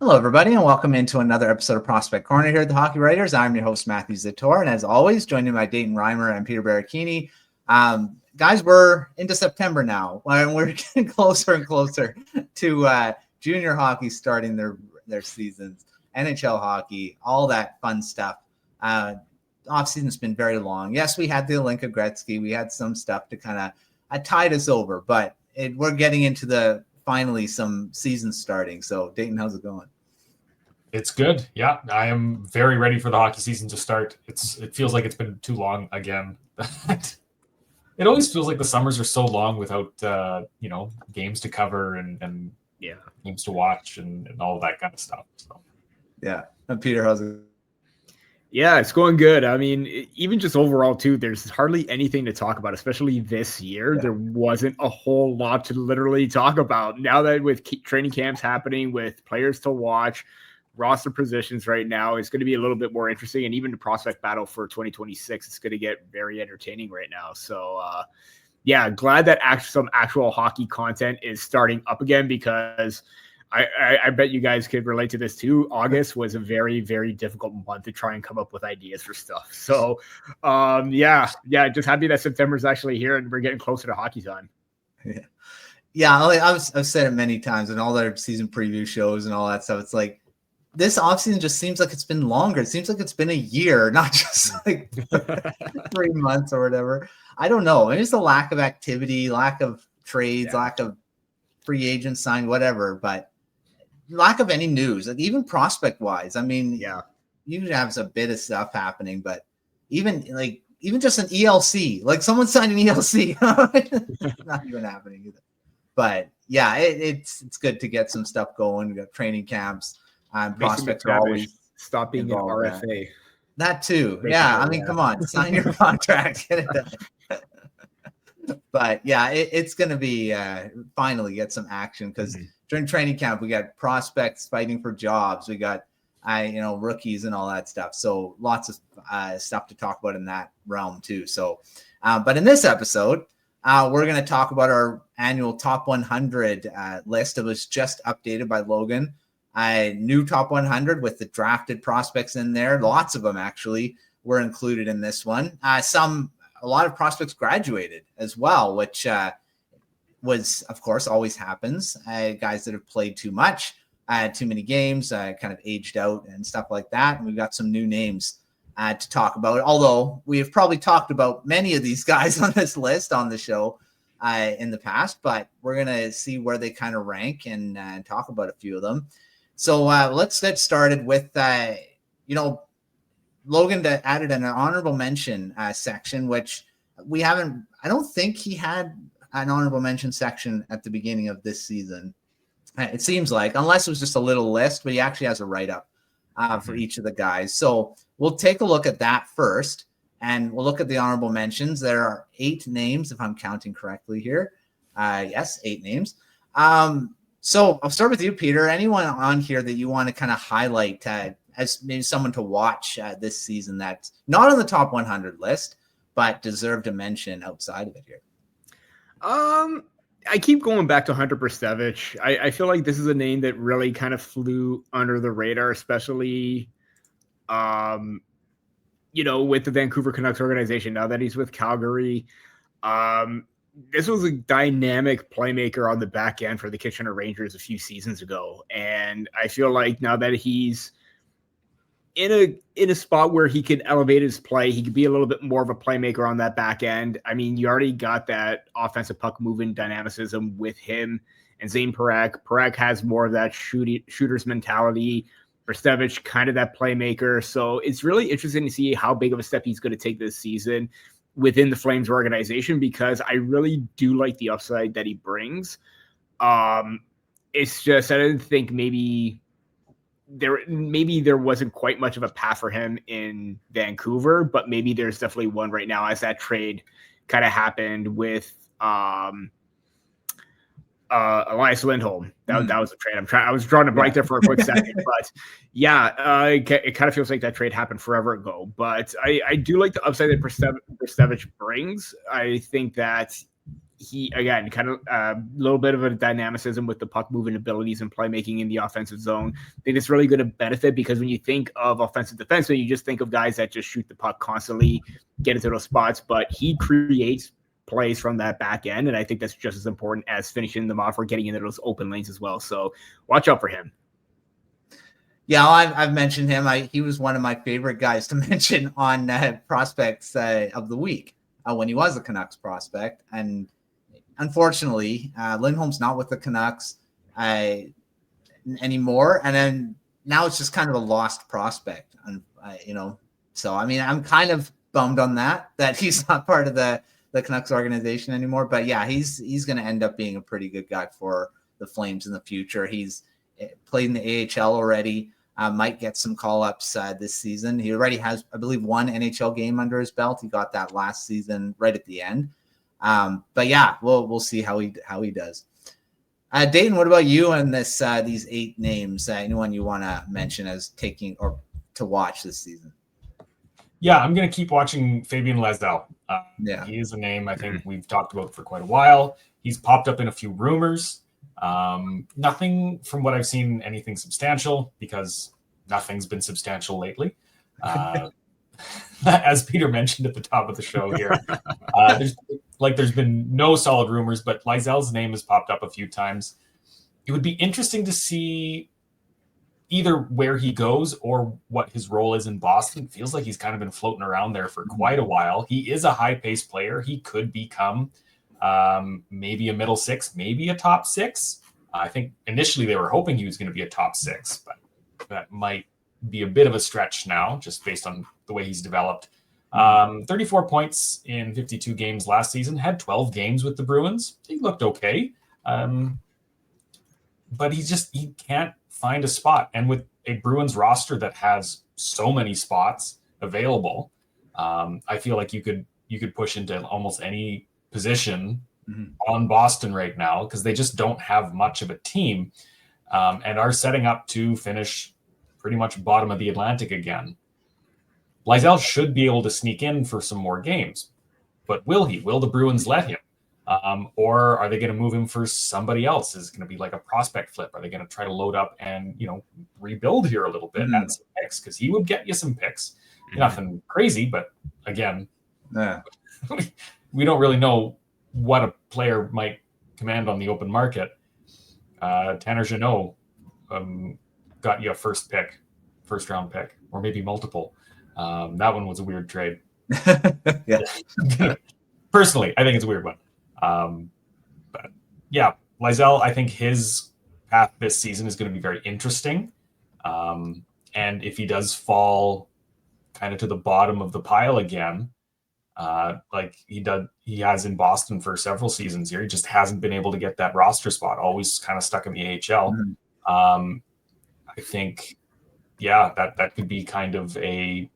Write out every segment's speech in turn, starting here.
Hello, everybody, and welcome into another episode of Prospect Corner here at the Hockey Writers. I'm your host, Matthew Zator, and as always, joining by Dayton Reimer and Peter Baracchini. Guys, we're into September now, and we're getting closer and closer to junior hockey starting their seasons, NHL hockey, all that fun stuff. Off-season's been very long. Yes, we had the Olinka Gretzky. We had some stuff to kind of tide us over, but we're getting into finally some season starting. So Dayton, how's it going? It's good. Yeah, I am very ready for the hockey season to start. It feels like it's been too long again. It always feels like the summers are so long without games to cover and games to watch and all that kind of stuff. So yeah. And Peter, how's it? Yeah, it's going good. I mean, even just overall, too, there's hardly anything to talk about, especially this year. Yeah. There wasn't a whole lot to literally talk about. Now that with training camps happening, with players to watch, roster positions right now, it's going to be a little bit more interesting. And even the prospect battle for 2026, it's going to get very entertaining right now. So, glad that some actual hockey content is starting up again, because I bet you guys could relate to this too. August was a very, very difficult month to try and come up with ideas for stuff. So, just happy that September's actually here and we're getting closer to hockey time. I've said it many times in all their season preview shows and all that stuff. It's like this offseason just seems like it's been longer. It seems like it's been a year, not just like 3 months or whatever. I don't know. Maybe it's a lack of activity, lack of trades, lack of free agents signed, whatever, but lack of any news, like even prospect wise. I mean, you have a bit of stuff happening, but even just an ELC, like someone signed an ELC, not even happening either. But yeah, it's good to get some stuff going. We got training camps. Prospects are always stop being an RFA. That too. I mean, come on, sign your contract, get it done. But yeah, it's going to be finally get some action, because during training camp we got prospects fighting for jobs. We got rookies and all that stuff. So lots of stuff to talk about in that realm too. So, but in this episode, we're going to talk about our annual top 100 list. It was just updated by Logan. New top 100 with the drafted prospects in there. Lots of them actually were included in this one. A lot of prospects graduated as well, which was, of course, always happens. Guys that have played too much, too many games, kind of aged out and stuff like that. And we've got some new names to talk about, although we have probably talked about many of these guys on this list on the show in the past, but we're going to see where they kind of rank and talk about a few of them. So let's get started with, Logan added an honorable mention section, which we haven't. I don't think he had an honorable mention section at the beginning of this season. It seems like, unless it was just a little list, but he actually has a write-up for each of the guys. So we'll take a look at that first, and we'll look at the honorable mentions. There are 8 names, if I'm counting correctly here. Yes, 8 names. So I'll start with you, Peter. Anyone on here that you want to kind of highlight as maybe someone to watch this season that's not on the top 100 list, but deserved a mention outside of it here? I keep going back to Hunter Preseason. I feel like this is a name that really kind of flew under the radar, especially, with the Vancouver Canucks organization. Now that he's with Calgary, this was a dynamic playmaker on the back end for the Kitchener Rangers a few seasons ago. And I feel like now that he's in a spot where he can elevate his play, he could be a little bit more of a playmaker on that back end. I mean, you already got that offensive puck moving dynamicism with him and Zane Parekh. Parekh has more of that shooter's mentality. Preseason, kind of that playmaker. So it's really interesting to see how big of a step he's going to take this season within the Flames organization, because I really do like the upside that he brings. It's just, I didn't think maybe there wasn't quite much of a path for him in Vancouver, but maybe there's definitely one right now, as that trade kind of happened with Elias Lindholm. That was a trade. I was drawing a blank there for a quick second, but it kind of feels like that trade happened forever ago. But I do like the upside that Preseason brings. I think that he, again, kind of a little bit of a dynamicism with the puck moving abilities and playmaking in the offensive zone. I think it's really going to benefit because when you think of offensive defensemen, you just think of guys that just shoot the puck constantly, get into those spots, but he creates plays from that back end, and I think that's just as important as finishing them off or getting into those open lanes as well. So watch out for him. Yeah, I've mentioned him. He was one of my favorite guys to mention on prospects of the week when he was a Canucks prospect. And unfortunately, Lindholm's not with the Canucks anymore. And then now it's just kind of a lost prospect. So, I mean, I'm kind of bummed on that he's not part of the Canucks organization anymore. But yeah, he's going to end up being a pretty good guy for the Flames in the future. He's played in the AHL already. Might get some call-ups this season. He already has, I believe, one NHL game under his belt. He got that last season right at the end. But yeah, we'll see how he does. Dayton, what about you and these 8 names? Anyone you want to mention as taking or to watch this season? Yeah, I'm going to keep watching Fabian Lasdell. He is a name I think we've talked about for quite a while. He's popped up in a few rumors. Nothing from what I've seen, anything substantial, because nothing's been substantial lately. As Peter mentioned at the top of the show here, there's been no solid rumors, but Lasdell's name has popped up a few times. It would be interesting to see either where he goes or what his role is in Boston. It feels like he's kind of been floating around there for quite a while. He is a high-paced player. He could become maybe a middle 6, maybe a top 6. I think initially they were hoping he was going to be a top 6, but that might be a bit of a stretch now, just based on the way he's developed. 34 points in 52 games last season, had 12 games with the Bruins. He looked okay. But he can't find a spot. And with a Bruins roster that has so many spots available, I feel like you could push into almost any position on Boston right now, because they just don't have much of a team, and are setting up to finish pretty much bottom of the Atlantic again. Lasdell should be able to sneak in for some more games, but will he? Will the Bruins let him? Or are they going to move him for somebody else? Is it going to be like a prospect flip? Are they going to try to load up and, rebuild here a little bit, add some picks? Because he would get you some picks. Nothing crazy, but again, we don't really know what a player might command on the open market. Tanner Jeannot got you a first round pick, or maybe multiple. That one was a weird trade. Yeah. Personally, I think it's a weird one. But yeah, Lasdell, I think his path this season is going to be very interesting. And if he does fall kind of to the bottom of the pile again, like he has in Boston for several seasons here, he just hasn't been able to get that roster spot, always kind of stuck in the AHL. I think, that could be kind of a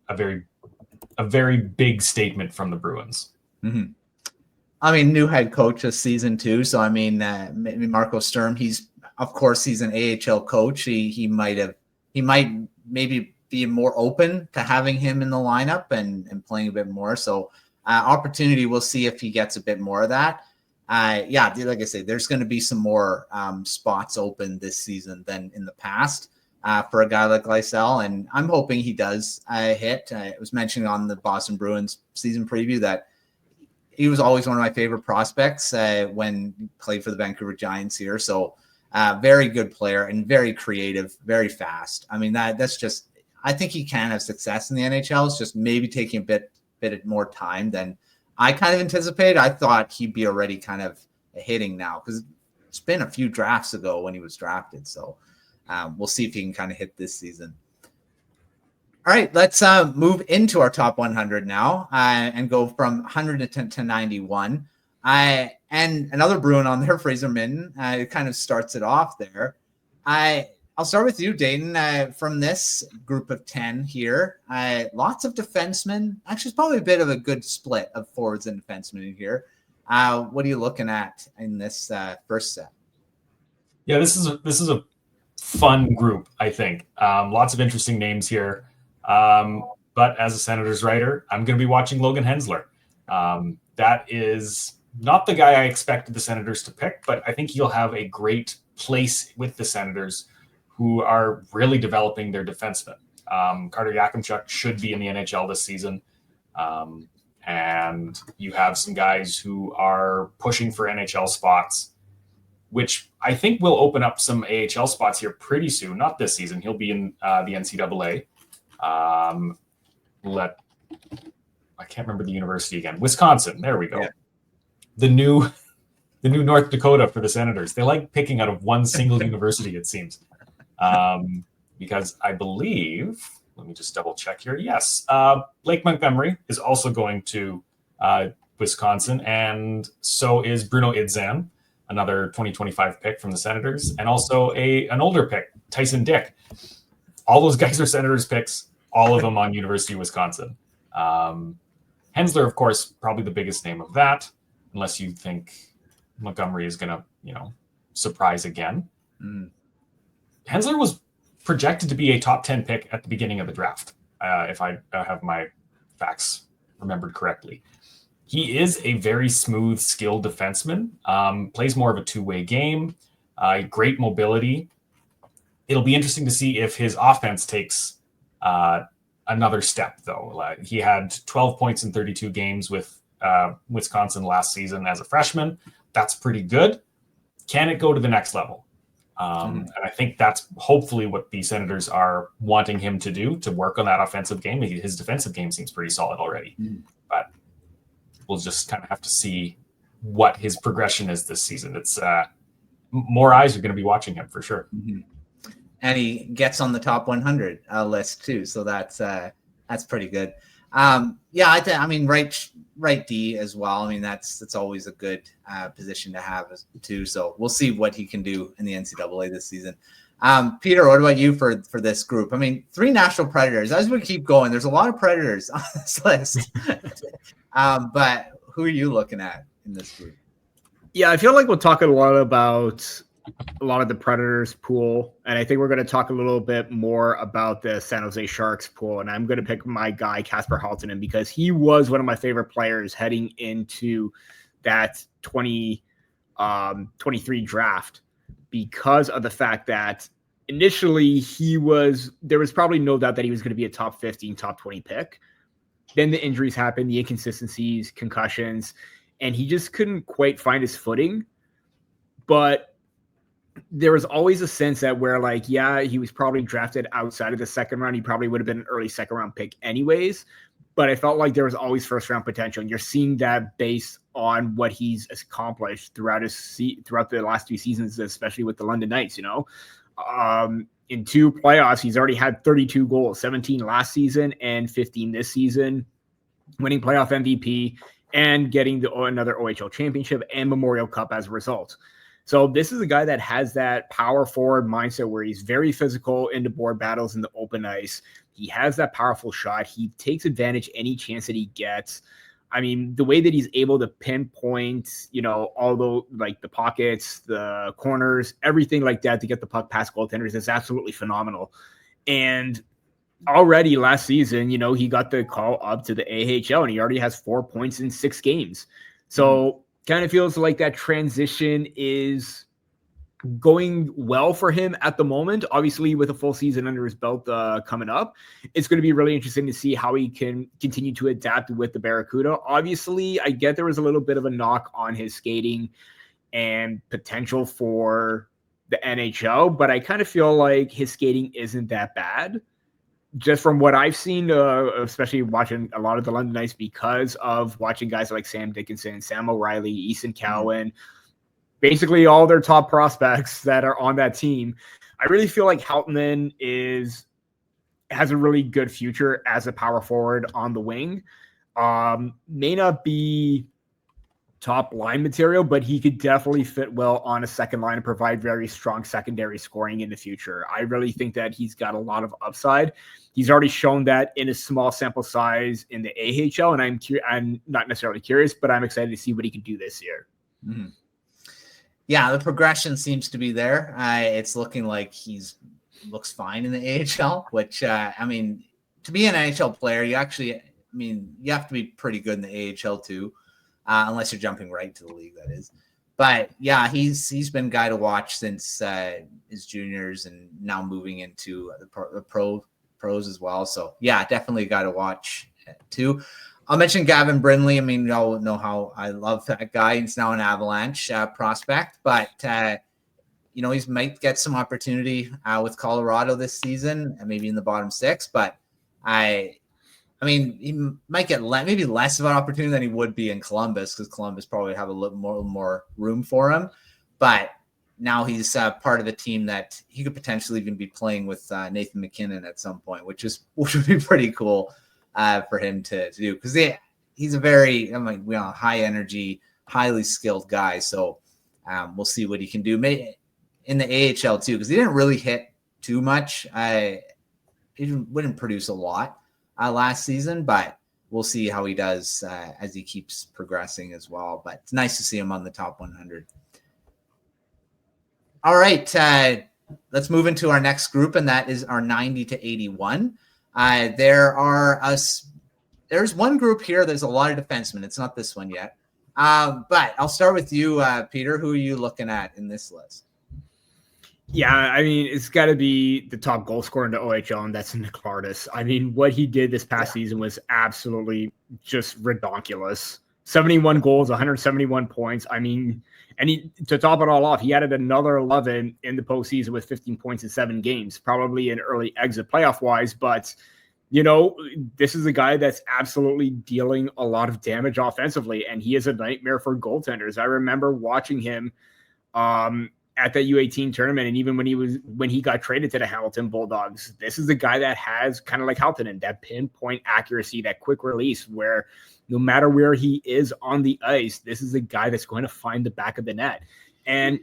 very big statement from the Bruins. I mean, new head coach this season too. So I mean, maybe Marco Sturm. He's an AHL coach. He might maybe be more open to having him in the lineup and playing a bit more. So opportunity. We'll see if he gets a bit more of that. Like I say, there's going to be some more spots open this season than in the past for a guy like Lasdell, and I'm hoping he does hit. I was mentioning on the Boston Bruins season preview that he was always one of my favorite prospects when he played for the Vancouver Giants here. So very good player and very creative, very fast. I mean, that's just, I think he can have success in the NHL. It's just maybe taking a bit more time than I kind of anticipated. I thought he'd be already kind of hitting now, because it's been a few drafts ago when he was drafted. So we'll see if he can kind of hit this season. All right, let's move into our top 100 now and go from 100 to 91. And another Bruin on there, Fraser Minten, it kind of starts it off there. I'll start with you, Dayton. From this group of 10 here, lots of defensemen. Actually, it's probably a bit of a good split of forwards and defensemen in here. What are you looking at in this first set? Yeah, this is a fun group, I think. Lots of interesting names here. But as a Senators writer, I'm going to be watching Logan Hensler. That is not the guy I expected the Senators to pick, but I think he'll have a great place with the Senators, who are really developing their defensemen. Carter Yakimchuk should be in the NHL this season. And you have some guys who are pushing for NHL spots, which I think will open up some AHL spots here pretty soon. Not this season. He'll be in the NCAA. I can't remember the university again. Wisconsin. There we go. Yeah. The new North Dakota for the Senators. They like picking out of one single university, it seems. Because I believe, let me just double check here. Yes, Lake Montgomery is also going to Wisconsin, and so is Bruno Idzan, another 2025 pick from the Senators, and also an older pick, Tyson Dick. All those guys are Senators picks, all of them on University of Wisconsin. Hensler, of course, probably the biggest name of that, unless you think Montgomery is going to, surprise again. Hensler was projected to be a top 10 pick at the beginning of the draft, if I have my facts remembered correctly. He is a very smooth, skilled defenseman, plays more of a two-way game, great mobility. It'll be interesting to see if his offense takes another step, though. He had 12 points in 32 games with Wisconsin last season as a freshman. That's pretty good. Can it go to the next level? And I think that's hopefully what the Senators are wanting him to do, to work on that offensive game. His defensive game seems pretty solid already. But we'll just kind of have to see what his progression is this season. It's more eyes are going to be watching him for sure. And he gets on the top 100 list too, so that's pretty good. I mean right D as well. I mean that's always a good position to have too. So we'll see what he can do in the NCAA this season. Peter, what about you for this group? I mean, 3 Nashville Predators. As we keep going, there's a lot of Predators on this list. But who are you looking at in this group? Yeah, I feel like we'll talk a lot about a lot of the Predators pool, and I think we're going to talk a little bit more about the San Jose Sharks pool, and I'm going to pick my guy Kasper Halttunen because he was one of my favorite players heading into that 2023 draft, because of the fact that initially there was probably no doubt that he was going to be a top 15, top 20 pick. Then the injuries happened, the inconsistencies, concussions, and he just couldn't quite find his footing. But there was always a sense that he was probably drafted outside of the second round. He probably would have been an early second round pick anyways. But I felt like there was always first round potential. And you're seeing that based on what he's accomplished throughout the last 2 seasons, especially with the London Knights, in 2 playoffs, he's already had 32 goals, 17 last season and 15 this season, winning playoff MVP and getting another OHL championship and Memorial Cup as a result. So this is a guy that has that power forward mindset where he's very physical into board battles in the open ice. He has that powerful shot. He takes advantage any chance that he gets. I mean, the way that he's able to pinpoint, all the pockets, the corners, everything like that to get the puck past goaltenders is absolutely phenomenal. And already last season, he got the call up to the AHL and he already has 4 points in 6 games. So kind of feels like that transition is going well for him at the moment. Obviously, with a full season under his belt coming up, it's going to be really interesting to see how he can continue to adapt with the Barracuda. Obviously, I get there was a little bit of a knock on his skating and potential for the NHL, but I kind of feel like his skating isn't that bad. Just from what I've seen, especially watching a lot of the London Knights, because of watching guys like Sam Dickinson, Sam O'Reilly, Easton Cowan, basically all their top prospects that are on that team, I really feel like Halttunen has a really good future as a power forward on the wing. May not be top line material, but he could definitely fit well on a second line and provide very strong secondary scoring in the future. I really think that he's got a lot of upside. He's already shown that in a small sample size in the AHL, and I'm not necessarily curious, but I'm excited to see what he can do this year. Mm-hmm. Yeah, the progression seems to be there. It's looking like looks fine in the AHL, which to be an NHL player, you have to be pretty good in the AHL too. unless you're jumping right to the league, that is. But yeah, he's been a guy to watch since his juniors and now moving into the pros as well. So yeah, definitely a guy to watch too. I'll mention Gavin Brindley. I mean, you all know how I love that guy. He's now an Avalanche prospect, but he might get some opportunity with Colorado this season and maybe in the bottom six. But I mean, he might get maybe less of an opportunity than he would be in Columbus, because Columbus probably have a little more room for him. But now he's part of the team that he could potentially even be playing with Nathan McKinnon at some point, which would be pretty cool for him to do, because he's a very high energy, highly skilled guy. So we'll see what he can do in the AHL too, because he didn't really hit too much. He wouldn't produce a lot last season, but we'll see how he does as he keeps progressing as well. But it's nice to see him on the top 100. All right, let's move into our next group, and that is our 90 to 81. There's one group here. There's a lot of defensemen. It's not this one yet. But I'll start with you, Peter. Who are you looking at in this list? Yeah, I mean, it's got to be the top goal scorer in the OHL, and that's Nick Lardis. I mean, what he did this past season was absolutely just ridiculous. 71 goals, 171 points. I mean, and to top it all off, he added another 11 in the postseason with 15 points in 7 games, probably an early exit playoff-wise. But, this is a guy that's absolutely dealing a lot of damage offensively, and he is a nightmare for goaltenders. I remember watching him at that U18 tournament, and even when he got traded to the Hamilton Bulldogs, this is a guy that has, kind of like Halttunen, that pinpoint accuracy, that quick release, where no matter where he is on the ice, this is a guy that's going to find the back of the net. And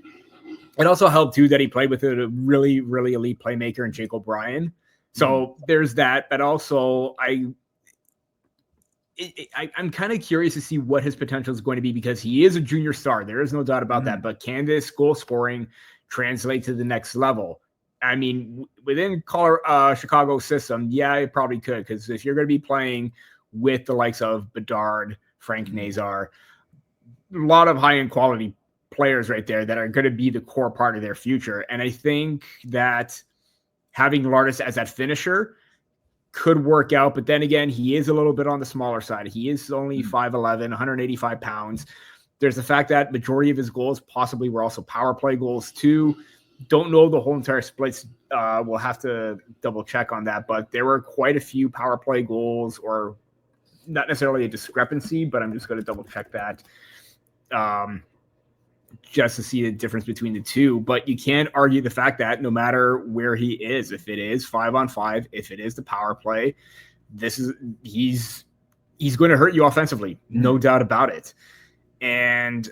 it also helped too that he played with a really, really elite playmaker in Jake O'Brien. So there's that, but also I'm kind of curious to see what his potential is going to be, because he is a junior star. There is no doubt about that. But can this goal scoring translate to the next level? I mean, within Chicago's system, yeah, it probably could, because if you're going to be playing with the likes of Bedard, Frank Nazar, a lot of high-end quality players right there that are going to be the core part of their future. And I think that having Lardis as that finisher could work out, but then again, he is a little bit on the smaller side. He is only 5'11", 185 pounds. There's the fact that majority of his goals possibly were also power play goals too. Don't know the whole entire splits. We'll have to double check on that, but there were quite a few power play goals, or not necessarily a discrepancy, but I'm just going to double check that just to see the difference between the two. But you can't argue the fact that no matter where he is, if it is 5-on-5, if it is the power play, he's going to hurt you offensively, no doubt about it. And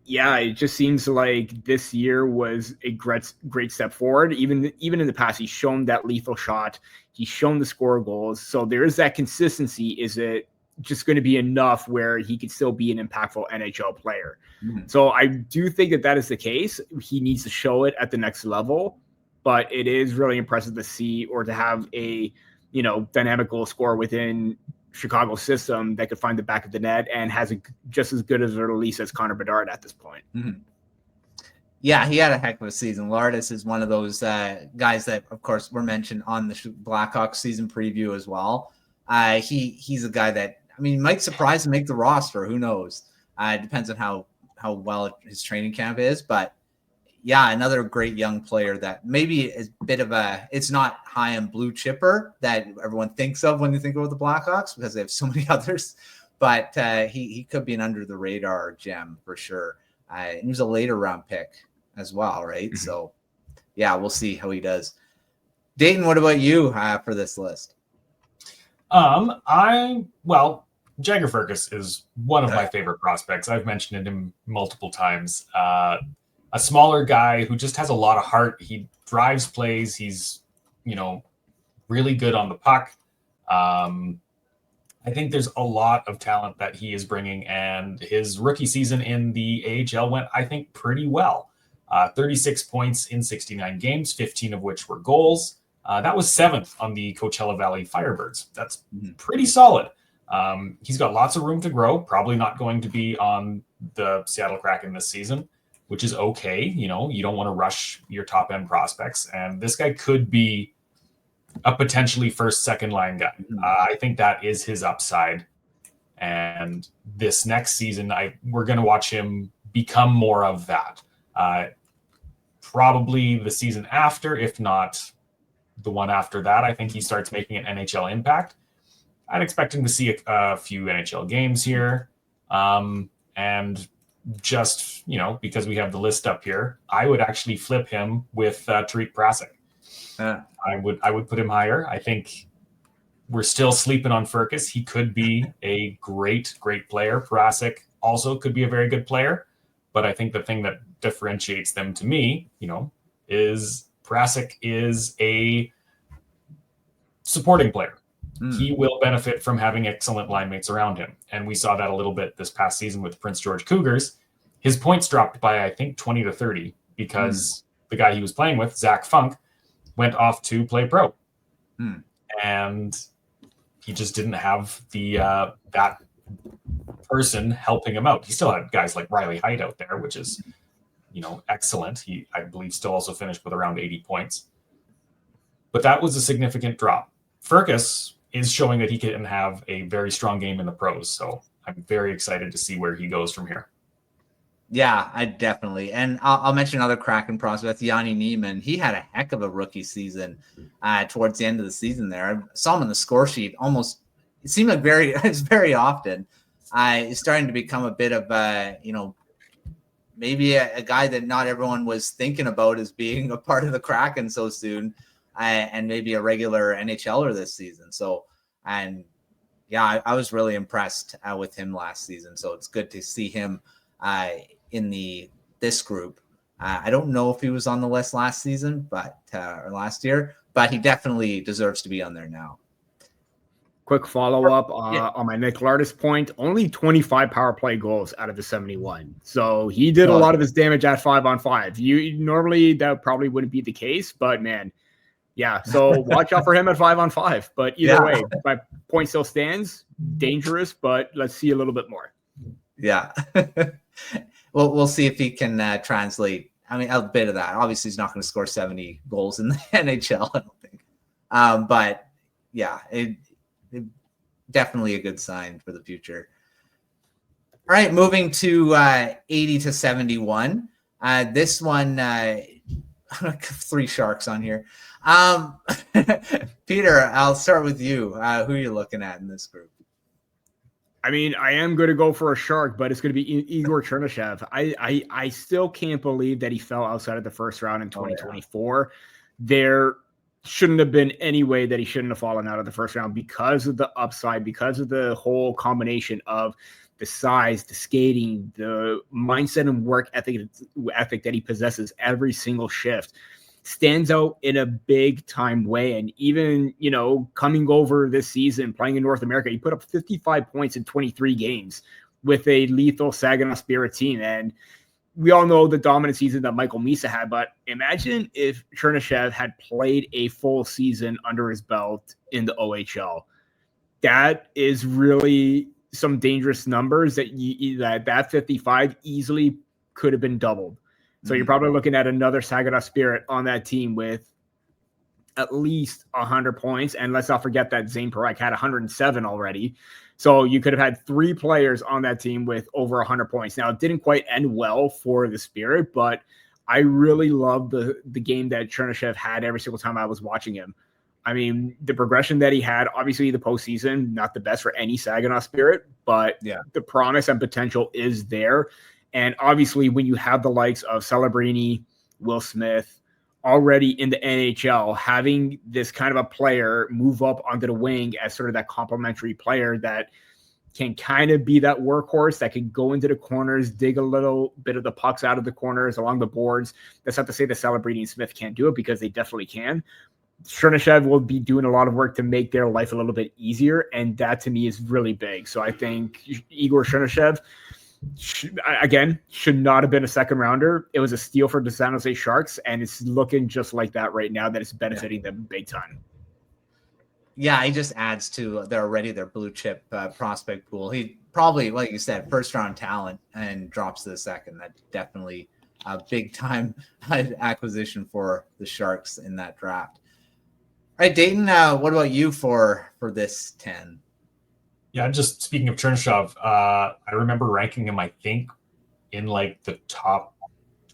yeah, it just seems like this year was a great step forward. Even in the past, he's shown that lethal shot. He's shown the score goals. So there is that consistency. Is it just going to be enough where he could still be an impactful NHL player? So I do think that is the case. He needs to show it at the next level, but it is really impressive to see, or to have a, dynamic goal scorer within Chicago's system that could find the back of the net and has just as good as a release as Connor Bedard at this point. Yeah, he had a heck of a season. Lardis is one of those guys that, of course, were mentioned on the Blackhawks season preview as well. He's a guy that, might surprise and make the roster. Who knows? It depends on how well his training camp is. But yeah, another great young player that maybe is a bit of it's not high-end blue chipper that everyone thinks of when you think of the Blackhawks, because they have so many others. But he could be an under-the-radar gem for sure. He was a later round pick as well, right? So yeah, we'll see how he does. Dayton, what about you for this list? Jagger Fergus is one of my favorite prospects. I've mentioned him multiple times. A smaller guy who just has a lot of heart. He drives plays. He's, really good on the puck. I think there's a lot of talent that he is bringing, and his rookie season in the AHL went, I think, pretty well. 36 points in 69 games, 15 of which were goals. That was 7th on the Coachella Valley Firebirds. That's pretty solid. He's got lots of room to grow. Probably not going to be on the Seattle Kraken this season, which is okay. You don't want to rush your top end prospects. And this guy could be a potentially first, second line guy. I think that is his upside. And this next season, we're going to watch him become more of that. Probably the season after, if not the one after that, I think he starts making an NHL impact. I'd expect him to see a few NHL games here. And just, because we have the list up here, I would actually flip him with Tariq Prasek. I would put him higher. I think we're still sleeping on Furcus. He could be a great player. Prasek also could be a very good player. But I think the thing that differentiates them to me, is Prasek is a supporting player. He will benefit from having excellent line mates around him. And we saw that a little bit this past season with Prince George Cougars. His points dropped by, I think, 20 to 30 because the guy he was playing with, Zach Funk, went off to play pro. And he just didn't have the that person helping him out. He still had guys like Riley Heidt out there, which is, excellent. He, I believe, still also finished with around 80 points. But that was a significant drop. Furcus is showing that he can have a very strong game in the pros. So I'm very excited to see where he goes from here. Yeah, I definitely. And I'll mention another Kraken prospect, Yanni Neiman. He had a heck of a rookie season towards the end of the season there. I saw him on the score sheet almost, it seemed like it's very often. He's starting to become a bit of maybe a guy that not everyone was thinking about as being a part of the Kraken so soon. And maybe a regular NHLer this season. So, I was really impressed with him last season. So it's good to see him in this group. I don't know if he was on the list last season, or last year, but he definitely deserves to be on there now. Quick follow-up on my Nick Lardis point. Only 25 power play goals out of the 71. So he did a lot of his damage at 5-on-5. Normally that probably wouldn't be the case, but man, yeah, so watch out for him at 5-on-5. But either way, my point still stands. Dangerous, but let's see a little bit more. Yeah. Well, we'll see if he can translate. I mean, a bit of that. Obviously, he's not going to score 70 goals in the NHL, I don't think. But yeah, it definitely a good sign for the future. All right, moving to 80 to 71. This one, 3 Sharks on here. Peter, I'll start with you. Who are you looking at in this group? I mean, I am going to go for a Shark, but it's going to be Igor Chernyshov. I still can't believe that he fell outside of the first round in 2024. There shouldn't have been any way that he shouldn't have fallen out of the first round because of the upside, because of the whole combination of the size, the skating, the mindset and work ethic that he possesses every single shift. Stands out in a big time way. And even, coming over this season, playing in North America, he put up 55 points in 23 games with a lethal Saginaw Spirit team. And we all know the dominant season that Michael Misa had, but imagine if Chernyshov had played a full season under his belt in the OHL. That is really some dangerous numbers that 55 easily could have been doubled. So you're probably looking at another Saginaw Spirit on that team with at least 100 points. And let's not forget that Zane Parekh had 107 already. So you could have had 3 players on that team with over 100 points. Now, it didn't quite end well for the Spirit, but I really love the game that Chernyshov had every single time I was watching him. I mean, the progression that he had, obviously the postseason, not the best for any Saginaw Spirit, but the promise and potential is there. And obviously, when you have the likes of Celebrini, Will Smith already in the NHL, having this kind of a player move up onto the wing as sort of that complementary player that can kind of be that workhorse that can go into the corners, dig a little bit of the pucks out of the corners along the boards. That's not to say that Celebrini and Smith can't do it, because they definitely can. Chernyshov will be doing a lot of work to make their life a little bit easier, and that to me is really big. So I think Igor Chernyshov, again, should not have been a second rounder. It was a steal for the San Jose Sharks, and it's looking just like that right now, that it's benefiting them big time. Yeah, he just adds to their blue chip prospect pool. He probably, like you said, first round talent and drops to the second. That definitely a big time acquisition for the Sharks in that draft. All right, Dayton, what about you for this 10? Yeah, just speaking of Chernyshov, I remember ranking him, I think, in like the top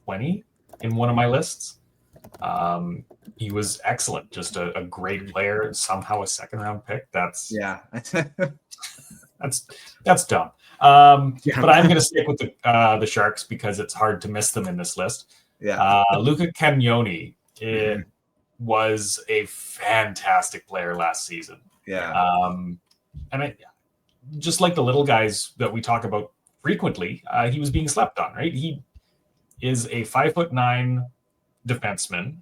20 in one of my lists. He was excellent, just a great player, somehow a second round pick. That's dumb. But I'm going to stick with the Sharks because it's hard to miss them in this list. Yeah. Luca Cagnoni was a fantastic player last season. Yeah. And just like the little guys that we talk about frequently, he was being slept on, right? He is a 5'9" defenseman,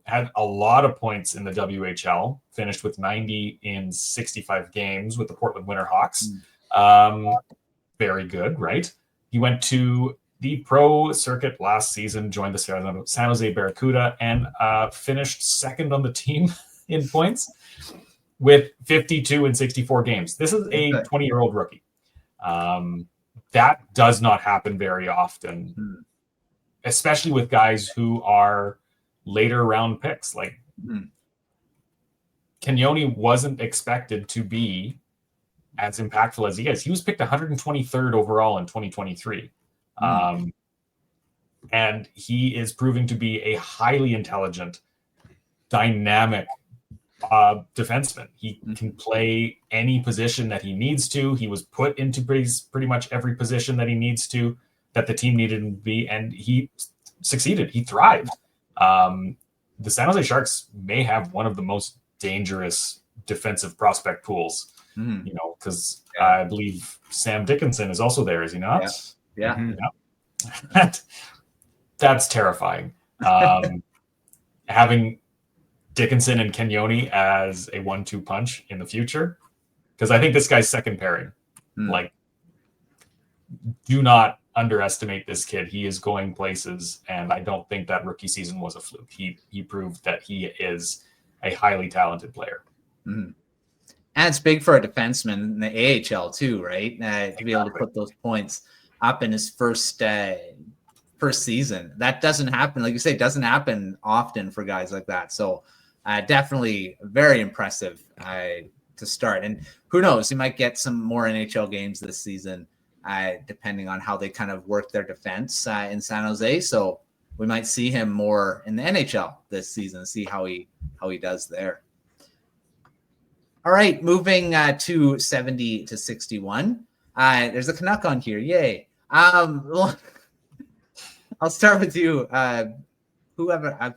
had a lot of points in the WHL, finished with 90 in 65 games with the Portland Winterhawks. Very good, right? He went to the pro circuit last season, joined the San Jose Barracuda, and finished second on the team in points with 52 in 64 games. This is a 20-year-old rookie. That does not happen very often. Especially with guys who are later round picks. Like Cagnoni wasn't expected to be as impactful as he is. He was picked 123rd overall in 2023. And he is proving to be a highly intelligent, dynamic defenseman. He can play any position that he needs to. He was put into pretty much every position that he needs to, that the team needed him to be, and he succeeded. He thrived. The San Jose Sharks may have one of the most dangerous defensive prospect pools, because I believe Sam Dickinson is also there, is he not? Yeah. That's terrifying. Having Dickinson and Cagnoni as a 1-2 punch in the future, because I think this guy's second pairing. Like, do not underestimate this kid. He is going places, and I don't think that rookie season was a fluke. He proved that he is a highly talented player. And it's big for a defenseman in the AHL too, right? To be able to put those points up in his first season. That doesn't happen, like you say, doesn't happen often for guys like that. So definitely very impressive to start. And who knows, he might get some more NHL games this season, depending on how they kind of work their defense in San Jose. So we might see him more in the NHL this season, see how he does there. All right, moving to 70 to 61. There's a Canuck on here. Yay. I'll start with you. Whoever. I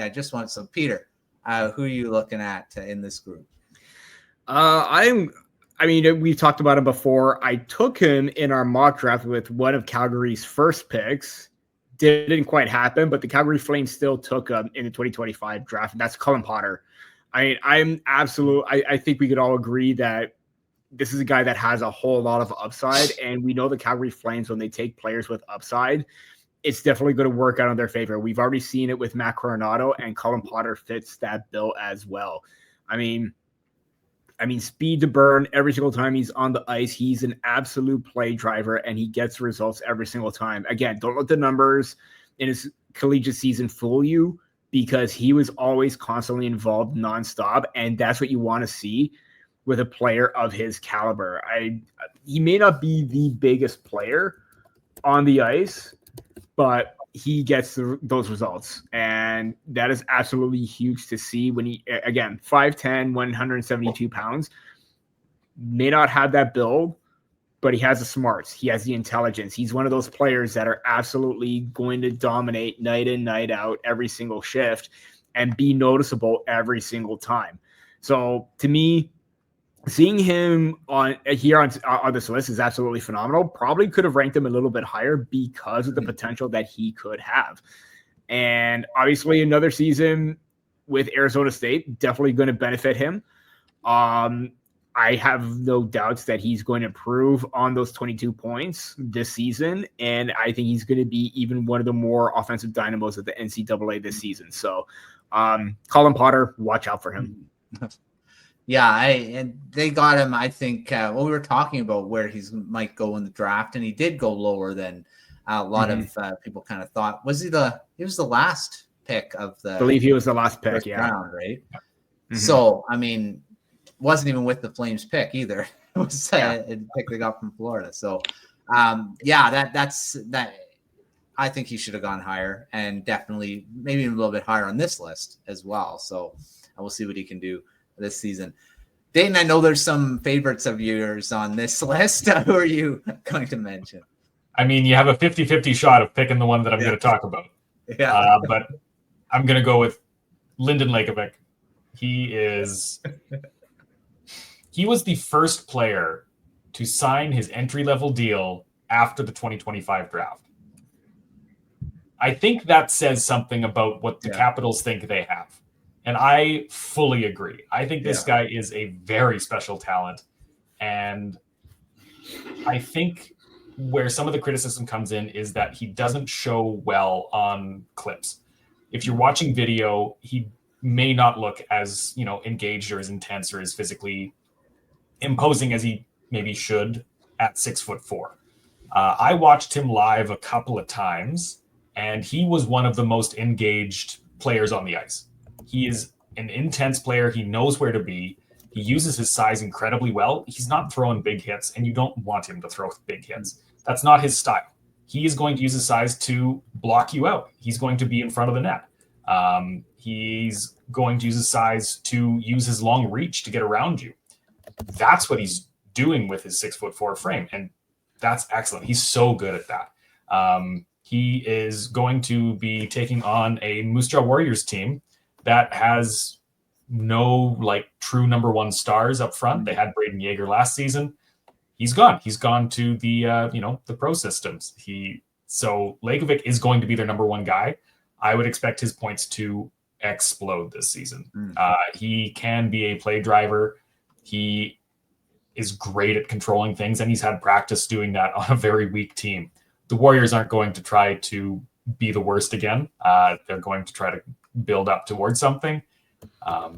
just want some. Peter, who are you looking at in this group? We've talked about him before. I took him in our mock draft with one of Calgary's first picks. Didn't quite happen, but the Calgary Flames still took him in the 2025 draft, and that's Cullen Potter. I think we could all agree that this is a guy that has a whole lot of upside, and we know the Calgary Flames, when they take players with upside, it's definitely going to work out in their favor. We've already seen it with Matt Coronado, and Cullen Potter fits that bill as well. I mean, speed to burn every single time he's on the ice. He's an absolute play driver, and he gets results every single time. Again, don't let the numbers in his collegiate season fool you, because he was always constantly involved nonstop, and that's what you want to see with a player of his caliber. He may not be the biggest player on the ice, but he gets those results, and that is absolutely huge to see. When he, again, 5'10", 172 pounds, may not have that build, but he has the smarts. He has the intelligence. He's one of those players that are absolutely going to dominate night in, night out, every single shift, and be noticeable every single time. So to me, seeing him on this list is absolutely phenomenal. Probably could have ranked him a little bit higher because of the potential that he could have. And obviously another season with Arizona State, definitely going to benefit him. I have no doubts that he's going to improve on those 22 points this season, and I think he's going to be even one of the more offensive dynamos of the NCAA this season. So, Cullen Potter, watch out for him. Yeah, and they got him. I think we were talking about where he's might go in the draft, and he did go lower than a lot of people kind of thought. He was the last pick of the. I believe he was the last pick. Yeah, round, right. So I mean, wasn't even with the Flames pick either. It was a pick they got from Florida. So that's that. I think he should have gone higher, and definitely maybe a little bit higher on this list as well. So we'll see what he can do this season. Dayton, I know there's some favorites of yours on this list. Who are you going to mention? I mean, you have a 50-50 shot of picking the one that I'm going to talk about. Yeah. But I'm going to go with Lyndon Lakovic. He was the first player to sign his entry-level deal after the 2025 draft. I think that says something about what the Capitals think they have. And I fully agree. I think this guy is a very special talent. And I think where some of the criticism comes in is that he doesn't show well on clips. If you're watching video, he may not look as, engaged or as intense or as physically imposing as he maybe should at 6'4". I watched him live a couple of times, and he was one of the most engaged players on the ice. He is an intense player. He knows where to be. He uses his size incredibly well. He's not throwing big hits, and you don't want him to throw big hits. That's not his style. He is going to use his size to block you out. He's going to be in front of the net. He's going to use his size to use his long reach to get around you. That's what he's doing with his 6'4" frame, and that's excellent. He's so good at that. He is going to be taking on a Moose Jaw Warriors team that has no true number one stars up front. They had Braden Yeager last season. He's gone. He's gone to the the pro systems. So Lakovic is going to be their number one guy. I would expect his points to explode this season. He can be a play driver. He is great at controlling things, and he's had practice doing that on a very weak team. The Warriors aren't going to try to be the worst again. They're going to try to build up towards something. Not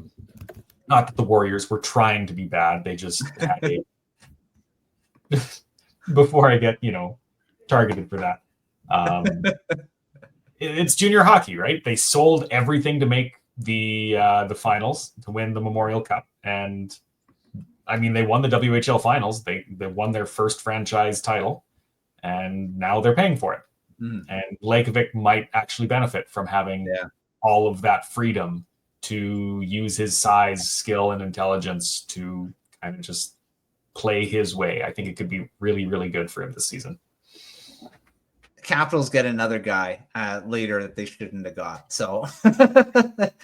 that the Warriors were trying to be bad. They just had a before I get, targeted for that. It's junior hockey, right? They sold everything to make the finals, to win the Memorial Cup. And I mean, they won the WHL finals. They won their first franchise title, and now they're paying for it. And Lakovic might actually benefit from having all of that freedom to use his size, skill, and intelligence to kind of just play his way. I think it could be really, really good for him this season. Capitals get another guy later that they shouldn't have got. So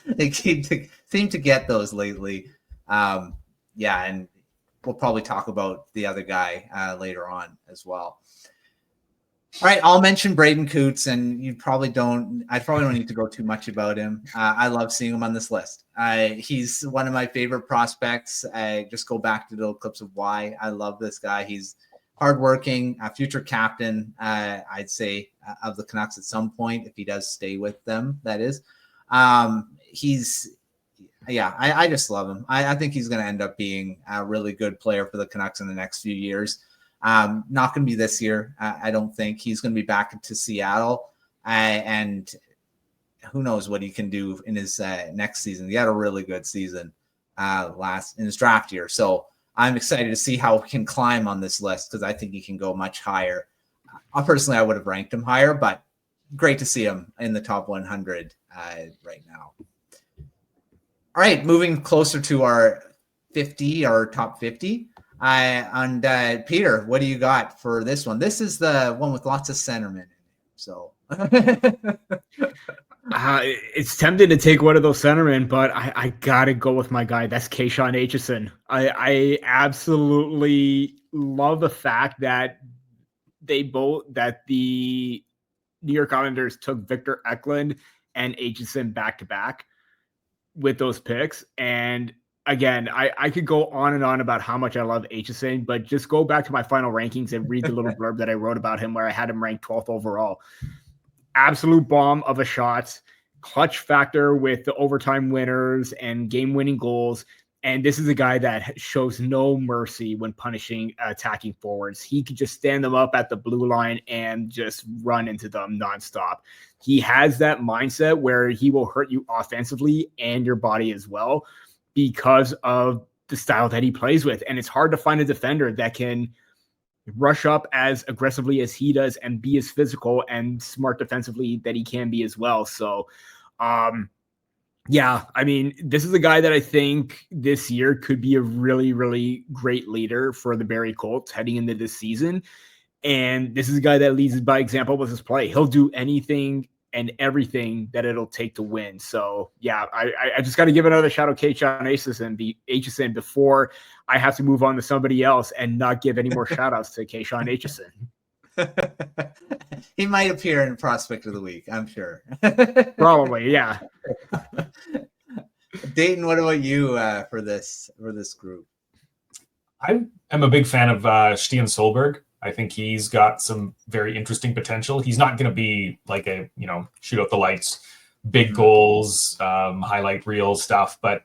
they seem to get those lately. And we'll probably talk about the other guy later on as well. All right, I'll mention Braden Coots, and I probably don't need to go too much about him. I love seeing him on this list. He's one of my favorite prospects. I just go back to the little clips of why I love this guy. He's hardworking, a future captain, I'd say, of the Canucks at some point, if he does stay with them, that is. I just love him. I think he's going to end up being a really good player for the Canucks in the next few years. Not going to be this year. I don't think he's going to be back to Seattle. And who knows what he can do in his next season. He had a really good season in his draft year. So I'm excited to see how he can climb on this list, because I think he can go much higher. Personally, I would have ranked him higher, but great to see him in the top 100 right now. All right, moving closer to our top 50. Peter, what do you got for this one? This is the one with lots of centermen in it. So it's tempting to take one of those centermen, but I gotta go with my guy. That's Keyshawn Aitchison. I absolutely love the fact that the New York Islanders took Victor Eklund and Aitchison back to back with those picks. And again, I could go on and on about how much I love Aitchison, but just go back to my final rankings and read the little blurb that I wrote about him, where I had him ranked 12th overall. Absolute bomb of a shot, clutch factor with the overtime winners and game-winning goals. And this is a guy that shows no mercy when punishing attacking forwards. He could just stand them up at the blue line and just run into them nonstop. He has that mindset where he will hurt you offensively and your body as well because of the style that he plays with. And it's hard to find a defender that can rush up as aggressively as he does and be as physical and smart defensively that he can be as well. So, yeah, I mean, this is a guy that I think this year could be a really, really great leader for the Barrie Colts heading into this season. And this is a guy that leads by example with his play. He'll do anything and everything that it'll take to win. So, yeah, I just got to give another shout out to Keyshawn Aitchison before I have to move on to somebody else and not give any more shout outs to Keyshawn Aitchison. He might appear in Prospect of the Week, I'm sure. Probably, yeah. Dayton, what about you for this group? I am a big fan of Stian Solberg. I think he's got some very interesting potential. He's not going to be like a, shoot out the lights, big goals, highlight reel stuff, but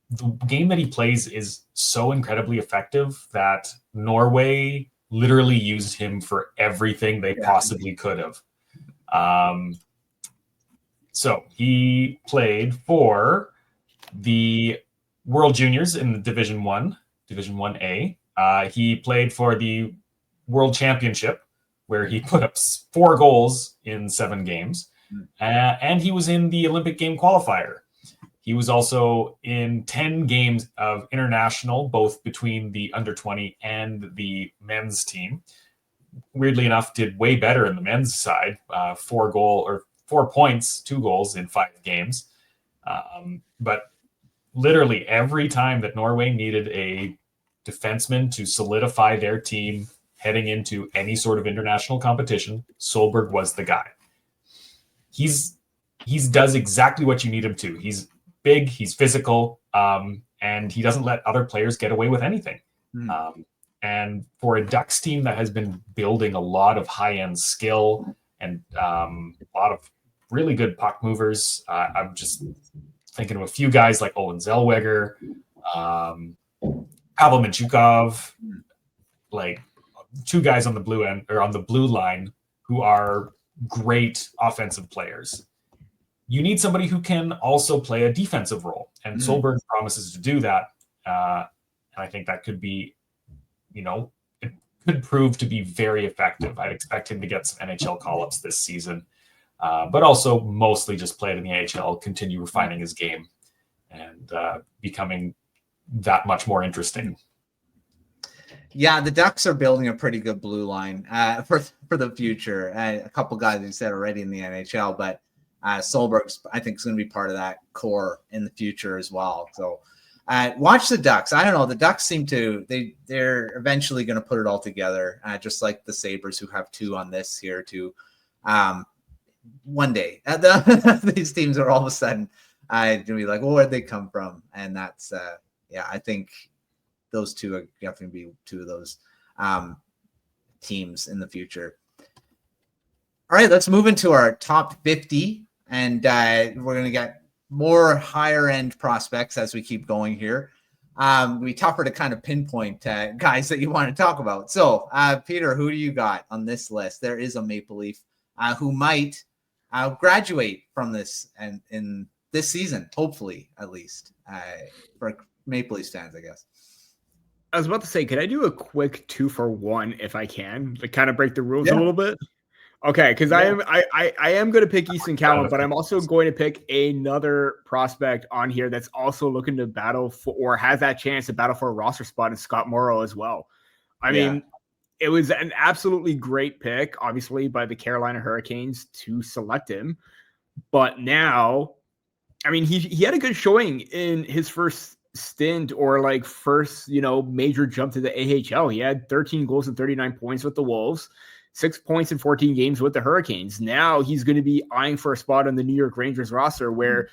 the game that he plays is so incredibly effective that Norway literally used him for everything they possibly could have. So he played for the World Juniors in Division 1A. He played for the World Championship, where he put up 4 goals in 7 games. And he was in the Olympic game qualifier. He was also in 10 games of international, both between the under 20 and the men's team. Weirdly enough, did way better in the men's side, 4 points, 2 goals in 5 games. But literally every time that Norway needed a defenseman to solidify their team heading into any sort of international competition, Solberg was the guy. He does exactly what you need him to. He's big, he's physical, and he doesn't let other players get away with anything. And for a Ducks team that has been building a lot of high-end skill and a lot of really good puck movers, I'm just thinking of a few guys like Owen Zellweger, Pavel Minchukov, like 2 guys on the blue end or on the blue line who are great offensive players. You need somebody who can also play a defensive role, and Solberg promises to do that. And I think that could be, it could prove to be very effective. I'd expect him to get some NHL call-ups this season, but also mostly just play it in the NHL, continue refining his game, and becoming that much more interesting. Yeah, the Ducks are building a pretty good blue line for the future. A couple guys you said already in the NHL, but Solberg's, I think, is going to be part of that core in the future as well. So watch the Ducks. I don't know. The Ducks seem to, they're eventually going to put it all together, just like the Sabres, who have 2 on this here too. One day, these teams are all of a sudden going to be like, well, where'd they come from? And that's, I think those 2 are definitely be 2 of those teams in the future. All right, let's move into our top 50, and we're going to get more higher end prospects as we keep going here. It'll be tougher to kind of pinpoint guys that you want to talk about. So, Peter, who do you got on this list? There is a Maple Leaf who might graduate from this and in this season, hopefully, at least for Maple Leaf fans, I guess. I was about to say, could I do a quick 2-for-1 if I can, to kind of break the rules a little bit? Okay, because I am going to pick Easton Cowan, but I'm also going to pick another prospect on here that's also looking to battle for, or has that chance to battle for a roster spot, in Scott Morrow as well. I mean, it was an absolutely great pick, obviously, by the Carolina Hurricanes to select him. But now, I mean, he had a good showing in his first stint, or first, major jump to the AHL. He had 13 goals and 39 points with the Wolves, 6 points in 14 games with the Hurricanes. Now he's going to be eyeing for a spot on the New York Rangers roster where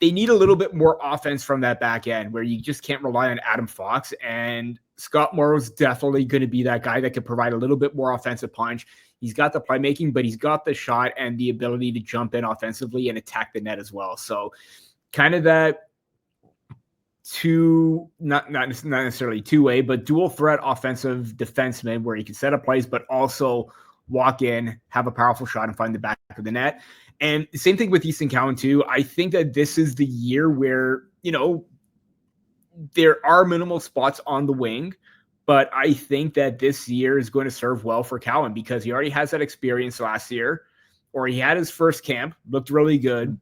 they need a little bit more offense from that back end, where you just can't rely on Adam Fox. And Scott Morrow's definitely going to be that guy that could provide a little bit more offensive punch. He's got the playmaking, but he's got the shot and the ability to jump in offensively and attack the net as well. So kind of that not necessarily two-way, but dual threat offensive defenseman where he can set up plays, but also walk in, have a powerful shot, and find the back of the net. And the same thing with Easton Cowan too. I think that this is the year where, there are minimal spots on the wing, but I think that this year is going to serve well for Cowan because he already has that experience last year, or he had his first camp, looked really good,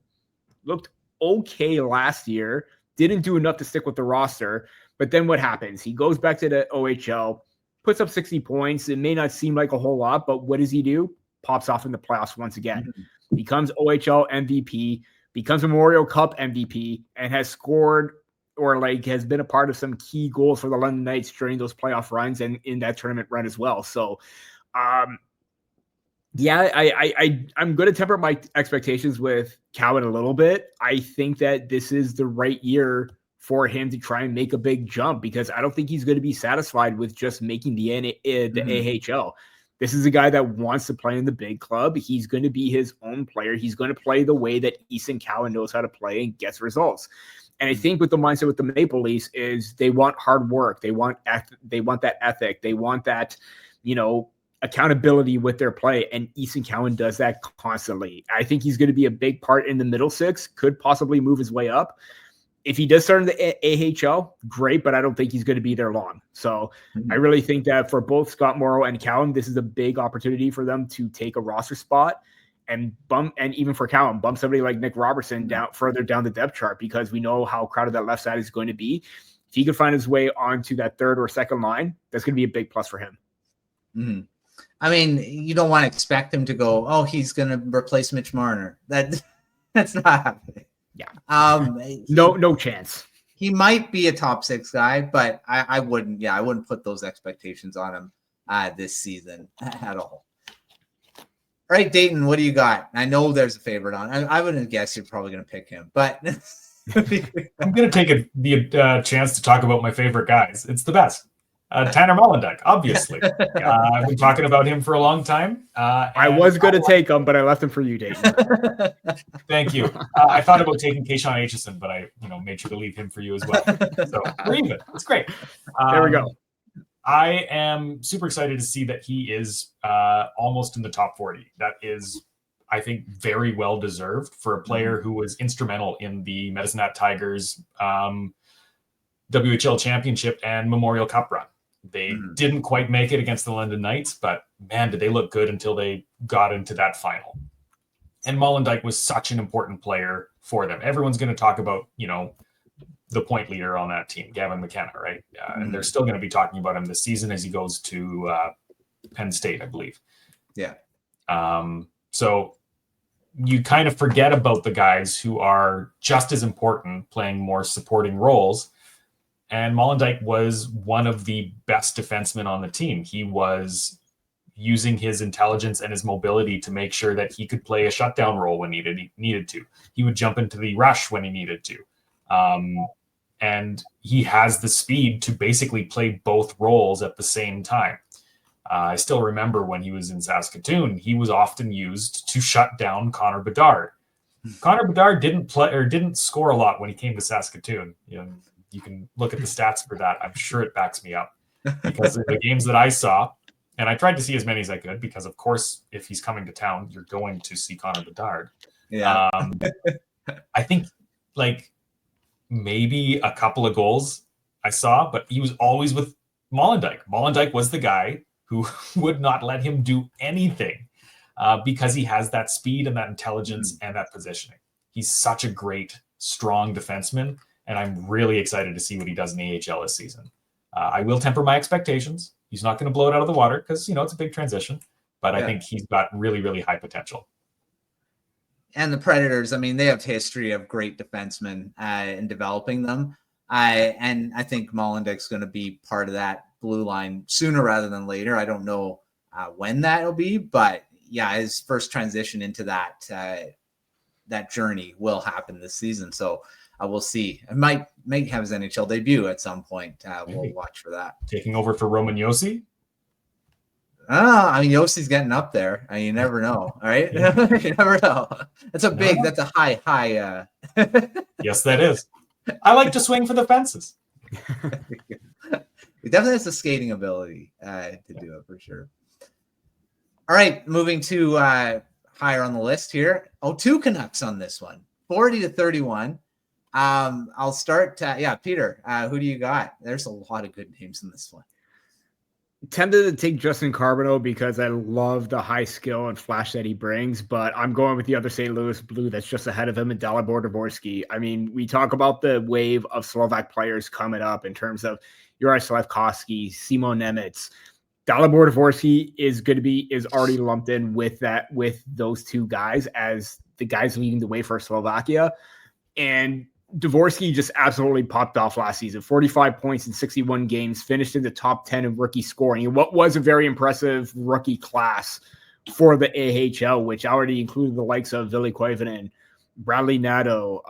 looked okay last year, didn't do enough to stick with the roster. But then what happens? He goes back to the OHL, puts up 60 points. It may not seem like a whole lot, but what does he do? Pops off in the playoffs once again. Becomes OHL MVP, becomes Memorial Cup MVP, and has scored or has been a part of some key goals for the London Knights during those playoff runs and in that tournament run as well. So, I'm going to temper my expectations with Cowan a little bit. I think that this is the right year for him to try and make a big jump because I don't think he's going to be satisfied with just making the AHL. This is a guy that wants to play in the big club. He's going to be his own player. He's going to play the way that Easton Cowan knows how to play and gets results. And I think with the mindset with the Maple Leafs is they want hard work. They want that ethic. They want that, accountability with their play. And Easton Cowan does that constantly. I think he's going to be a big part in the middle six, could possibly move his way up. If he does start in the AHL, great, but I don't think he's going to be there long. So I really think that for both Scott Morrow and Cowan, this is a big opportunity for them to take a roster spot and even for Cowan, bump somebody like Nick Robertson further down the depth chart because we know how crowded that left side is going to be. If he could find his way onto that third or second line, that's going to be a big plus for him. Mm-hmm. I mean, you don't want to expect him to go, oh, he's going to replace Mitch Marner. That's not happening. Yeah. No chance. He might be a top six guy, but I wouldn't put those expectations on him this season at all. All right, Dayton, what do you got? I know there's a favorite on. I wouldn't guess you're probably going to pick him, but I'm going to take the chance to talk about my favorite guys. It's the best. Tanner Molendyk, obviously. I've been talking about him for a long time. I was going to take him, but I left him for you, Dayton. Thank you. I thought about taking Keyshawn Aitchison, but I made sure to leave him for you as well. So we're even. It's great. There we go. I am super excited to see that he is almost in the top 40. That is, I think, very well deserved for a player who was instrumental in the Medicine Hat Tigers WHL Championship and Memorial Cup run. They didn't quite make it against the London Knights, but man, did they look good until they got into that final. And Molendyk was such an important player for them. Everyone's going to talk about, the point leader on that team, Gavin McKenna, right? And they're still going to be talking about him this season as he goes to Penn State, I believe. Yeah. So you kind of forget about the guys who are just as important, playing more supporting roles. And Molendyk was one of the best defensemen on the team. He was using his intelligence and his mobility to make sure that he could play a shutdown role when needed to. He would jump into the rush when he needed to. And he has the speed to basically play both roles at the same time. I still remember when he was in Saskatoon, he was often used to shut down Connor Bedard. Connor Bedard didn't score a lot when he came to Saskatoon. You can look at the stats for that. I'm sure it backs me up because of the games that I saw, and I tried to see as many as I could because, of course, if he's coming to town, you're going to see Connor Bedard. Yeah. I think maybe a couple of goals I saw, but he was always with Molendyk. Molendyk was the guy who would not let him do anything because he has that speed and that intelligence and that positioning. He's such a great, strong defenseman. And I'm really excited to see what he does in the AHL this season. I will temper my expectations. He's not going to blow it out of the water because, it's a big transition. But I think he's got really, really high potential. And the Predators, they have history of great defensemen in developing them. And I think Molendyk's going to be part of that blue line sooner rather than later. I don't know when that'll be, but his first transition into that journey will happen this season. So we'll see. It might have his NHL debut at some point. We'll watch for that. Taking over for Roman Josi? Yossi's getting up there. You never know. All right. You never know. That's a high. Yes, that is. I like to swing for the fences. He definitely has the skating ability to do it for sure. All right, moving to higher on the list here. Oh, 2 Canucks on this one, 40-31. I'll start. Peter, who do you got? There's a lot of good names in this one. Tempted to take Justin Carbonneau because I love the high skill and flash that he brings, but I'm going with the other St. Louis Blue that's just ahead of him in Dalibor Dvorsky. I mean, we talk about the wave of Slovak players coming up in terms of Juraj Slafkovsky, Simon Nemec. Dalibor Dvorsky is already lumped in with those 2 guys as the guys leading the way for Slovakia. And Dvorsky just absolutely popped off last season. 45 points in 61 games, finished in the top 10 in rookie scoring. And what was a very impressive rookie class for the AHL, which already included the likes of Ville Koivunen, Bradley Nadeau,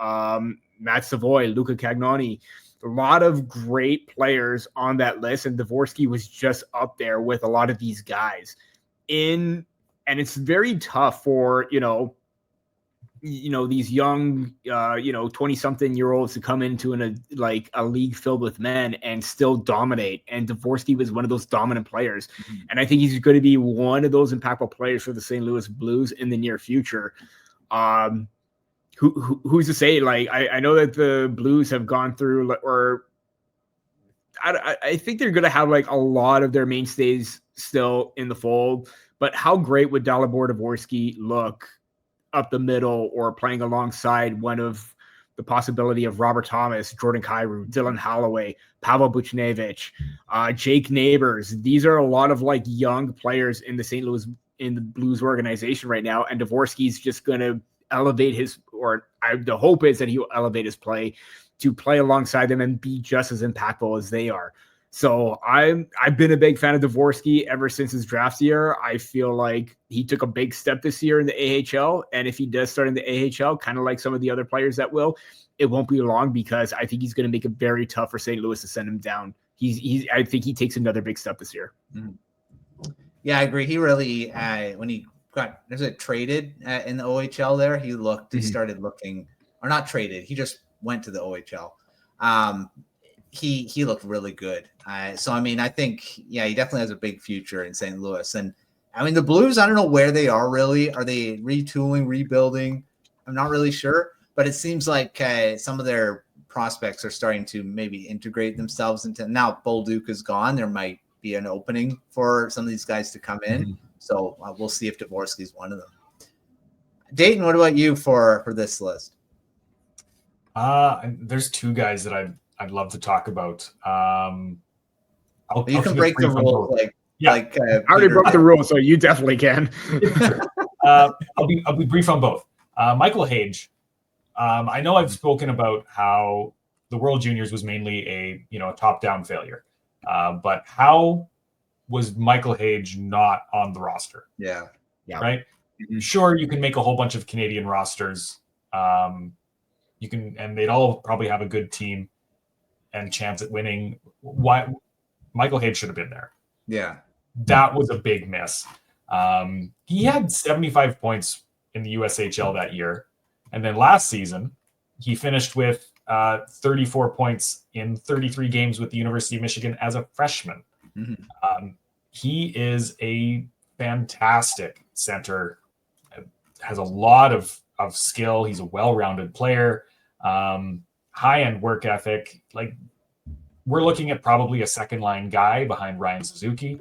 Matt Savoy, Luca Cagnoni. A lot of great players on that list, and Dvorsky was just up there with a lot of these guys. And it's very tough for, these young, 20-something-year-olds to come into a league filled with men and still dominate. And Dvorsky was one of those dominant players. Mm-hmm. And I think he's going to be one of those impactful players for the St. Louis Blues in the near future. Who's to say? Like, I know that the Blues have gone through, or I think they're going to have like a lot of their mainstays still in the fold. But how great would Dalibor Dvorsky look up the middle or playing alongside one of the possibility of Robert Thomas, Jordan Kyrou, Dylan Holloway, Pavel Buchnevich, Jake Neighbors. These are a lot of like young players in the Blues organization right now. And Dvorsky's just going to elevate the hope is that he will elevate his play to play alongside them and be just as impactful as they are. So I've been a big fan of Dvorsky ever since his draft year. I feel like he took a big step this year in the AHL. And if he does start in the AHL, kind of like some of the other players that will, it won't be long because I think he's going to make it very tough for St. Louis to send him down. I think he takes another big step this year. Yeah, I agree. He really, when he got traded in the OHL there, he started looking, or not traded. He just went to the OHL. He looked really good. So, I mean, I think, he definitely has a big future in St. Louis. And, I mean, the Blues, I don't know where they are really. Are they retooling, rebuilding? I'm not really sure. But it seems like some of their prospects are starting to maybe integrate themselves into – now Bolduc is gone. There might be an opening for some of these guys to come in. Mm-hmm. So, we'll see if Dvorsky is one of them. Dayton, what about you for this list? There's 2 guys that I'd love to talk about. You can break the rules. I already broke the rules, so you definitely can. I'll be brief on both. Michael Hage. I know I've spoken about how the World Juniors was mainly a top-down failure, but how was Michael Hage not on the roster? Yeah. Right. Mm-hmm. Sure, you can make a whole bunch of Canadian rosters. You can, and they'd all probably have a good team and chance at winning. Why Michael Hage should have been there. Yeah. That was a big miss. He had 75 points in the USHL that year. And then last season, he finished with 34 points in 33 games with the University of Michigan as a freshman. Mm-hmm. He is a fantastic center, has a lot of skill. He's a well-rounded player. High-end work ethic. Like, we're looking at probably a second-line guy behind Nick Suzuki.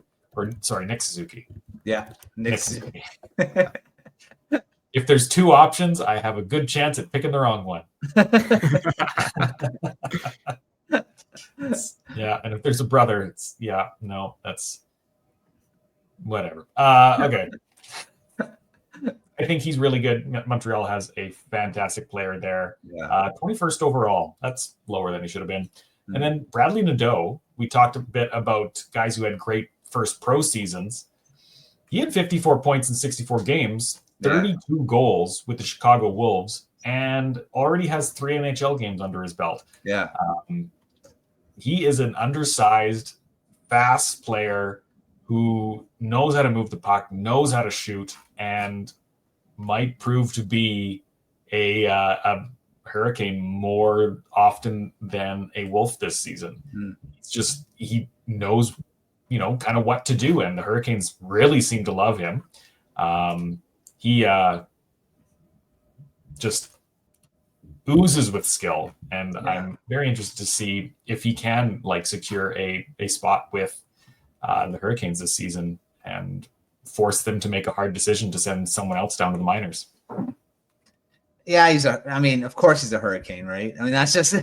Yeah, Nick Suzuki. If there's 2 options, I have a good chance at picking the wrong one. And if there's a brother, that's whatever. Okay. I think he's really good. Montreal has a fantastic player there. 21st overall. That's lower than he should have been. Mm-hmm. And then Bradley Nadeau, we talked a bit about guys who had great first pro seasons. He had 54 points in 64 games, 32 goals with the Chicago Wolves, and already has 3 NHL games under his belt. Yeah. He is an undersized, fast player who knows how to move the puck, knows how to shoot, and might prove to be a Hurricane more often than a Wolf this season. It's just, he knows, kind of what to do. And the Hurricanes really seem to love him. He just oozes with skill. And I'm very interested to see if he can secure a spot with the Hurricanes this season and force them to make a hard decision to send someone else down to the minors. Yeah, of course he's a Hurricane, right? I mean, that's just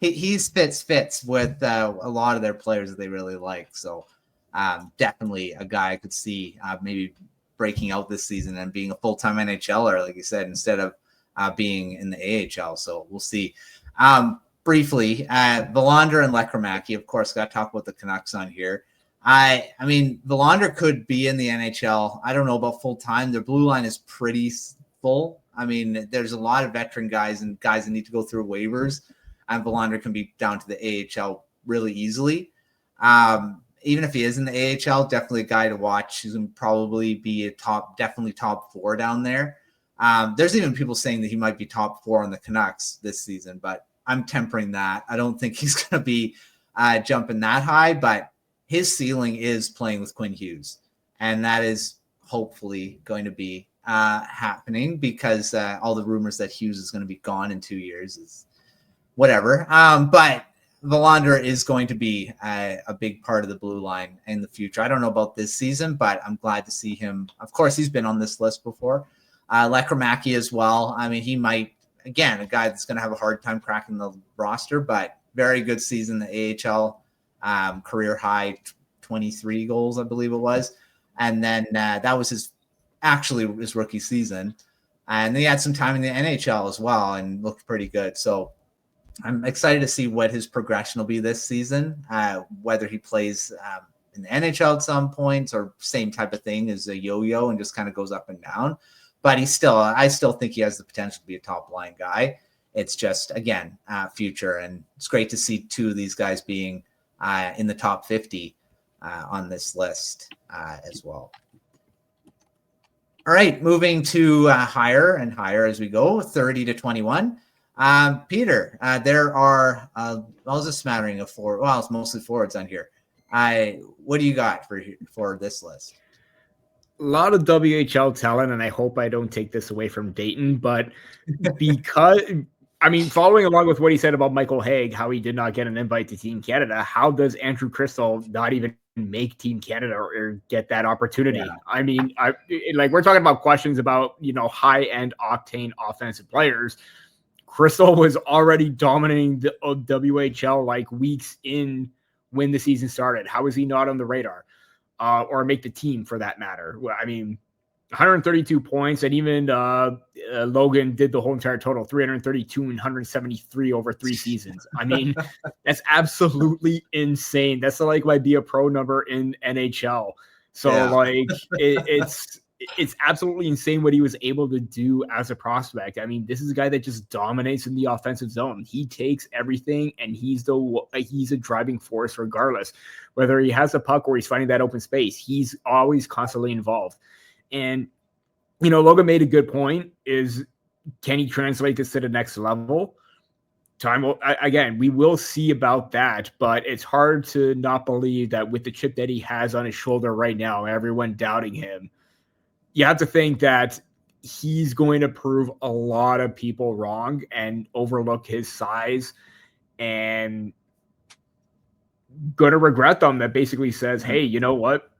he fits with a lot of their players that they really like. So definitely a guy I could see maybe breaking out this season and being a full-time NHLer, like you said, instead of being in the AHL. So we'll see. Briefly, Willander and Lekkerimäki, of course, got to talk about the Canucks on here. I mean, Willander could be in the NHL. I don't know about full-time. Their blue line is pretty full. I mean, there's a lot of veteran guys and guys that need to go through waivers, and Willander can be down to the AHL really easily. Even if he is in the AHL, definitely a guy to watch. He's going to probably be definitely top 4 down there. There's even people saying that he might be top 4 on the Canucks this season, but I'm tempering that. I don't think he's going to be jumping that high, but his ceiling is playing with Quinn Hughes, and that is hopefully going to be happening because all the rumors that Hughes is going to be gone in 2 years is whatever. But Willander is going to be a big part of the blue line in the future. I don't know about this season, but I'm glad to see him. Of course, he's been on this list before. Lekkerimäki as well. I mean, he might, again, a guy that's going to have a hard time cracking the roster, but very good season, the AHL, career high 23 goals, I believe it was. And then that was his rookie season. And then he had some time in the NHL as well and looked pretty good. So I'm excited to see what his progression will be this season, whether he plays in the NHL at some points or same type of thing as a yo-yo and just kind of goes up and down. But I still think he has the potential to be a top line guy. It's just, again, future. And it's great to see 2 of these guys being in the top 50 on this list as well. All right, moving to higher and higher as we go, 30 to 21. Peter, there are a smattering of forward. Well, it's mostly forwards on here. What do you got for this list? A lot of WHL talent, and I hope I don't take this away from Dayton, but because, following along with what he said about Michael Haig, how he did not get an invite to Team Canada, how does Andrew Crystal not even make Team Canada or get that opportunity? Yeah. We're talking about questions about, high-end octane offensive players. Crystal was already dominating the WHL weeks in when the season started. How is he not on the radar? Or make the team for that matter? 132 points, and even Logan did the whole entire total, 332 and 173 over 3 seasons. That's absolutely insane. That's might be a pro number in NHL. So it's absolutely insane what he was able to do as a prospect. This is a guy that just dominates in the offensive zone. He takes everything, and he's a driving force regardless. Whether he has a puck or he's finding that open space, he's always constantly involved. And, Logan made a good point is, can he translate this to the next level? We will see about that, but it's hard to not believe that with the chip that he has on his shoulder right now, everyone doubting him, you have to think that he's going to prove a lot of people wrong and overlook his size and going to regret them. That basically says, hey, you know what?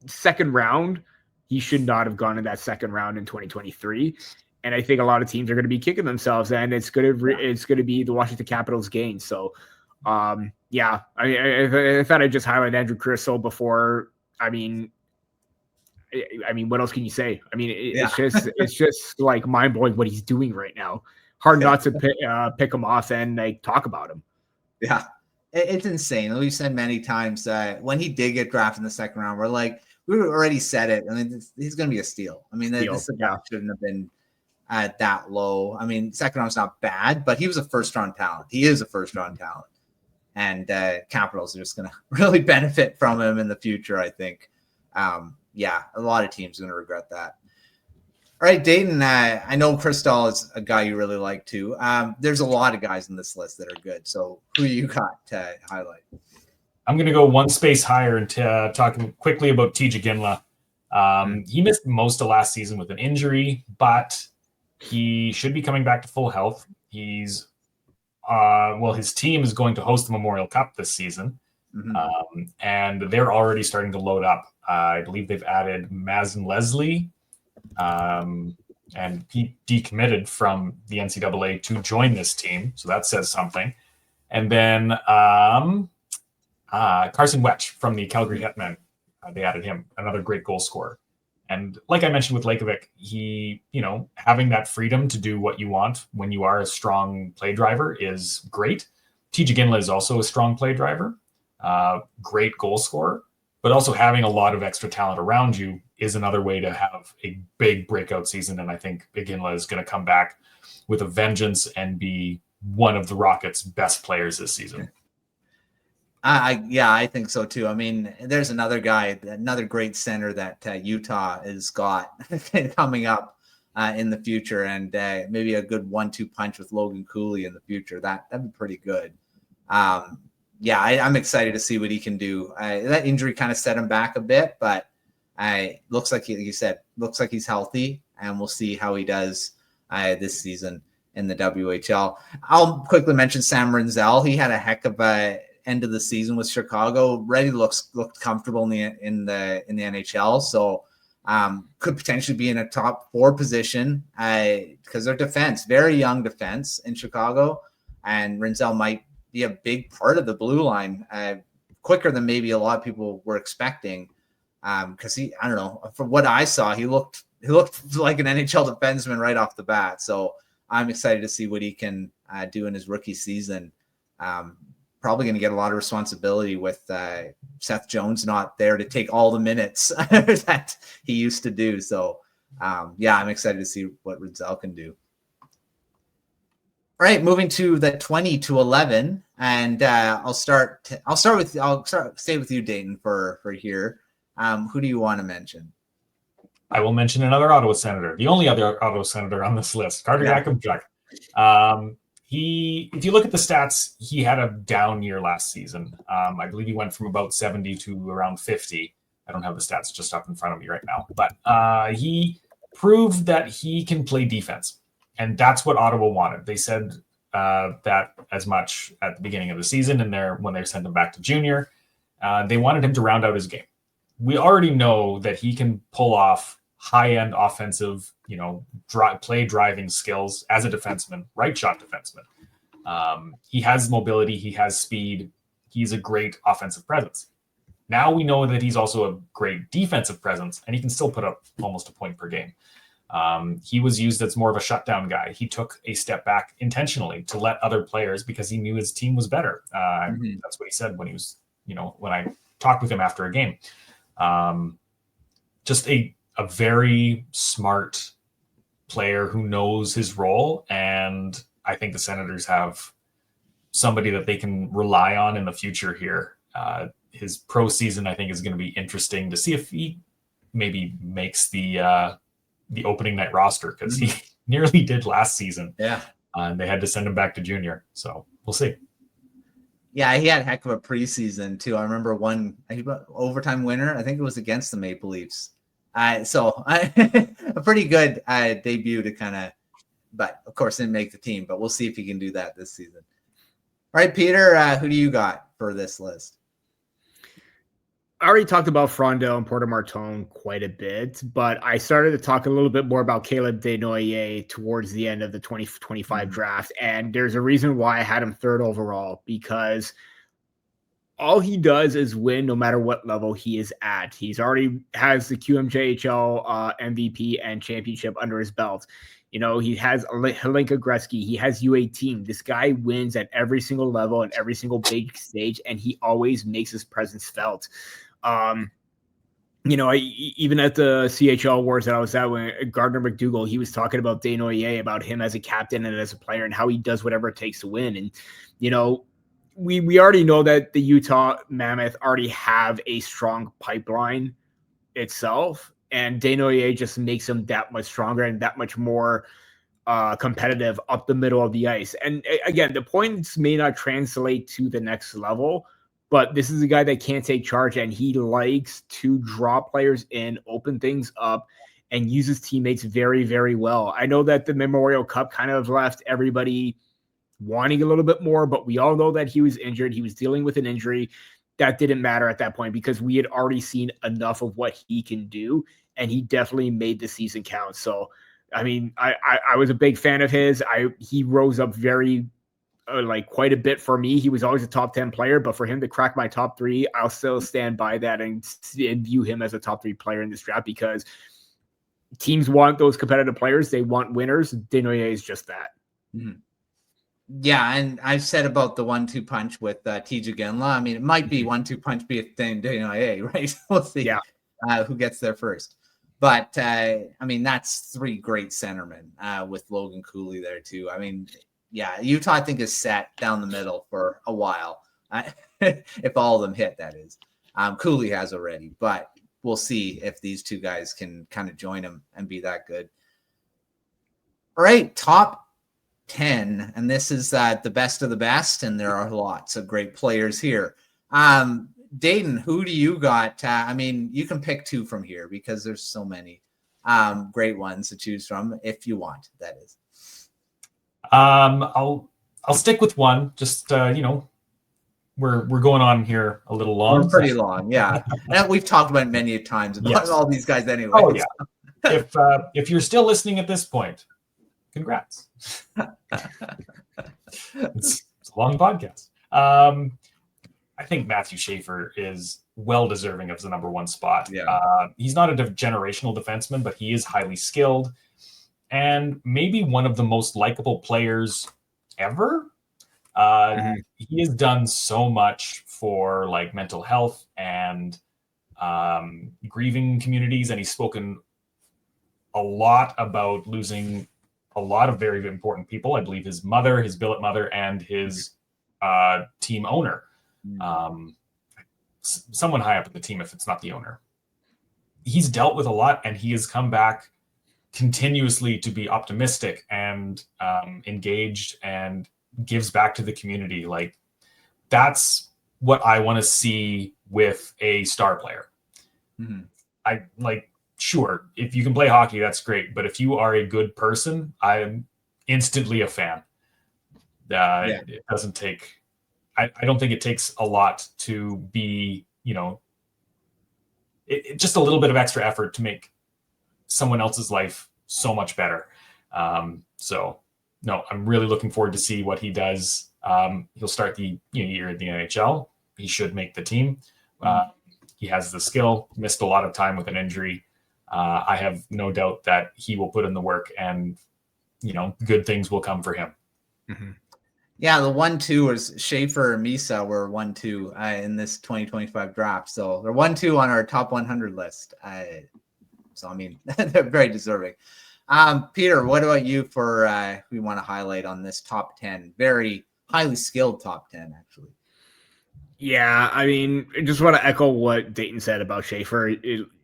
Second round, he should not have gone in that second round in 2023. And I think a lot of teams are going to be kicking themselves, and it's going to be the Washington Capitals gain. So, I thought I'd just highlight Andrew Crystal before. What else can you say? It's just mind blowing what he's doing right now. Hard not to pick him off and talk about him. Yeah, it's insane. We've said many times when he did get drafted in the second round, we already said it. He's going to be a steal. This shouldn't have been that low. Second round's not bad, but he was a first round talent. He is a first round talent. And Capitals are just going to really benefit from him in the future, I think. A lot of teams are going to regret that. All right, Dayton, I know Crystal is a guy you really like too. There's a lot of guys in this list that are good. So who you got to highlight? I'm going to go one space higher and talking quickly about THW. He missed most of last season with an injury, but he should be coming back to full health. He's his team is going to host the Memorial Cup this season, and they're already starting to load up. I believe they've added Mazin Leslie, and he decommitted from the NCAA to join this team, so that says something. And then Carson Wetch from the Calgary Hetmen, they added him, another great goal scorer. And like I mentioned with Lakovic, he, having that freedom to do what you want when you are a strong play driver is great. TJ is also a strong play driver, great goal scorer, but also having a lot of extra talent around you is another way to have a big breakout season. And I think Iginla is going to come back with a vengeance and be one of the Rockets' best players this season. I think so too. I mean, there's another guy, another great center that Utah has got coming up in the future, and maybe a good 1-2 punch with Logan Cooley in the future. That'd be pretty good. I'm excited to see what he can do. That injury kind of set him back a bit, but looks like looks like he's healthy, and we'll see how he does this season in the WHL. I'll quickly mention Sam Rinzel. He had a heck of a end of the season with Chicago. Reddy looked comfortable in the NHL, so could potentially be in a top 4 position because their defense, very young defense in Chicago, and Rinzel might be a big part of the blue line quicker than maybe a lot of people were expecting. Because I don't know, from what I saw, he looked like an NHL defenseman right off the bat. So I'm excited to see what he can do in his rookie season. Probably going to get a lot of responsibility with Seth Jones not there to take all the minutes that he used to do. So, I'm excited to see what Rinzel can do. All right, moving to the 20 to 11, and I'll stay with you, Dayton, for here. Who do you want to mention? I will mention another Ottawa Senator, the only other Ottawa Senator on this list, Carter Yakubchuk. If you look at the stats, he had a down year last season. I believe he went from about 70 to around 50. I don't have the stats just up in front of me right now, but he proved that he can play defense, and that's what Ottawa wanted. They said that as much at the beginning of the season, and when they sent him back to junior, they wanted him to round out his game. We already know that he can pull off high-end offensive, play driving skills as a defenseman, right shot defenseman. He has mobility, he has speed, he's a great offensive presence. Now we know that he's also a great defensive presence, and he can still put up almost a point per game. He was used as more of a shutdown guy. He took a step back intentionally to let other players, because he knew his team was better. That's what he said when he was, when I talked with him after a game. Just a very smart player who knows his role, and I think the Senators have somebody that they can rely on in the future here. His pro season, I think, is going to be interesting to see if he maybe makes the opening night roster, because he nearly did last season. Yeah, and they had to send him back to junior, so we'll see. Yeah, he had a heck of a preseason too. I remember one overtime winner. I think it was against the Maple Leafs. So a pretty good debut to kind of, but of course didn't make the team. But we'll see if he can do that this season. All right, Peter, who do you got for this list? I already talked about Frondel and Porter Martone quite a bit, but I started to talk a little bit more about Caleb Desnoyers towards the end of the 2025 draft. And there's a reason why I had him 3rd overall, because all he does is win no matter what level he is at. He's already has the QMJHL MVP and championship under his belt. He has Helenka Gretzky. He has U18. This guy wins at every single level and every single big stage, and he always makes his presence felt. Even at the CHL Wars that I was at, when Gardner McDougall, he was talking about Desnoyers, about him as a captain and as a player, and how he does whatever it takes to win. And, we already know that the Utah Mammoth already have a strong pipeline itself. And Desnoyers just makes him that much stronger and that much more competitive up the middle of the ice. And again, the points may not translate to the next level, but this is a guy that can't take charge, and he likes to draw players in, open things up, and uses teammates very, very well. I know that the Memorial Cup kind of left everybody wanting a little bit more, but we all know that he was injured. He was dealing with an injury. That didn't matter at that point because we had already seen enough of what he can do, and he definitely made the season count. So, I mean, I was a big fan of his. He rose up very quite a bit for me. He was always a top 10 player, but for him to crack my top 3, I'll still stand by that and view him as a top 3 player in this draft because teams want those competitive players. They want winners. Desnoyers is just that. Mm-hmm. Yeah, and I've said about the 1-2 punch with TJ Ginla. I mean, it might be 1-2 punch be a thing, Desnoyers, right? We'll see who gets there first. But, I mean, that's 3 great centermen with Logan Cooley there, too. I mean, yeah, Utah, I think, is set down the middle for a while. If all of them hit, that is. Cooley has already, but we'll see if these 2 guys can kind of join him and be that good. All right, top 10, and this is the best of the best, and there are lots of great players here. Dayton, who do you got? I mean, you can pick 2 from here because there's so many great ones to choose from if you want, that is. I'll stick with one. Just we're going on here a little long. We're pretty long, yeah. And we've talked about it many times about all these guys anyway. Oh yeah. If you're still listening at this point, congrats. It's a long podcast. I think Matthew Schaefer is well deserving of the number 1 spot. Yeah. He's not a generational defenseman, but he is highly skilled. And maybe one of the most likable players ever. He has done so much for mental health and grieving communities, and he's spoken a lot about losing a lot of very important people. I believe his mother, his billet mother, and his team owner. Someone high up in the team, if it's not the owner. He's dealt with a lot, and he has come back continuously to be optimistic and engaged and gives back to the community. That's what I want to see with a star player. Sure, if you can play hockey, that's great. But if you are a good person, I am instantly a fan. It doesn't take, I don't think it takes a lot to be, just a little bit of extra effort to make someone else's life so much better. So no, I'm really looking forward to see what he does. He'll start the year in the NHL. He should make the team. He has the skill, missed a lot of time with an injury. I have no doubt that he will put in the work and, good things will come for him. Mm-hmm. Yeah, the 1-2 was Schaefer and Misa were 1-2 in this 2025 draft. So they're 1-2 on our top 100 list. So, I mean, they're very deserving. Peter, what about you for we want to highlight on this top 10? Very highly skilled top 10, actually. Yeah, I mean, I just want to echo what Dayton said about Schaefer.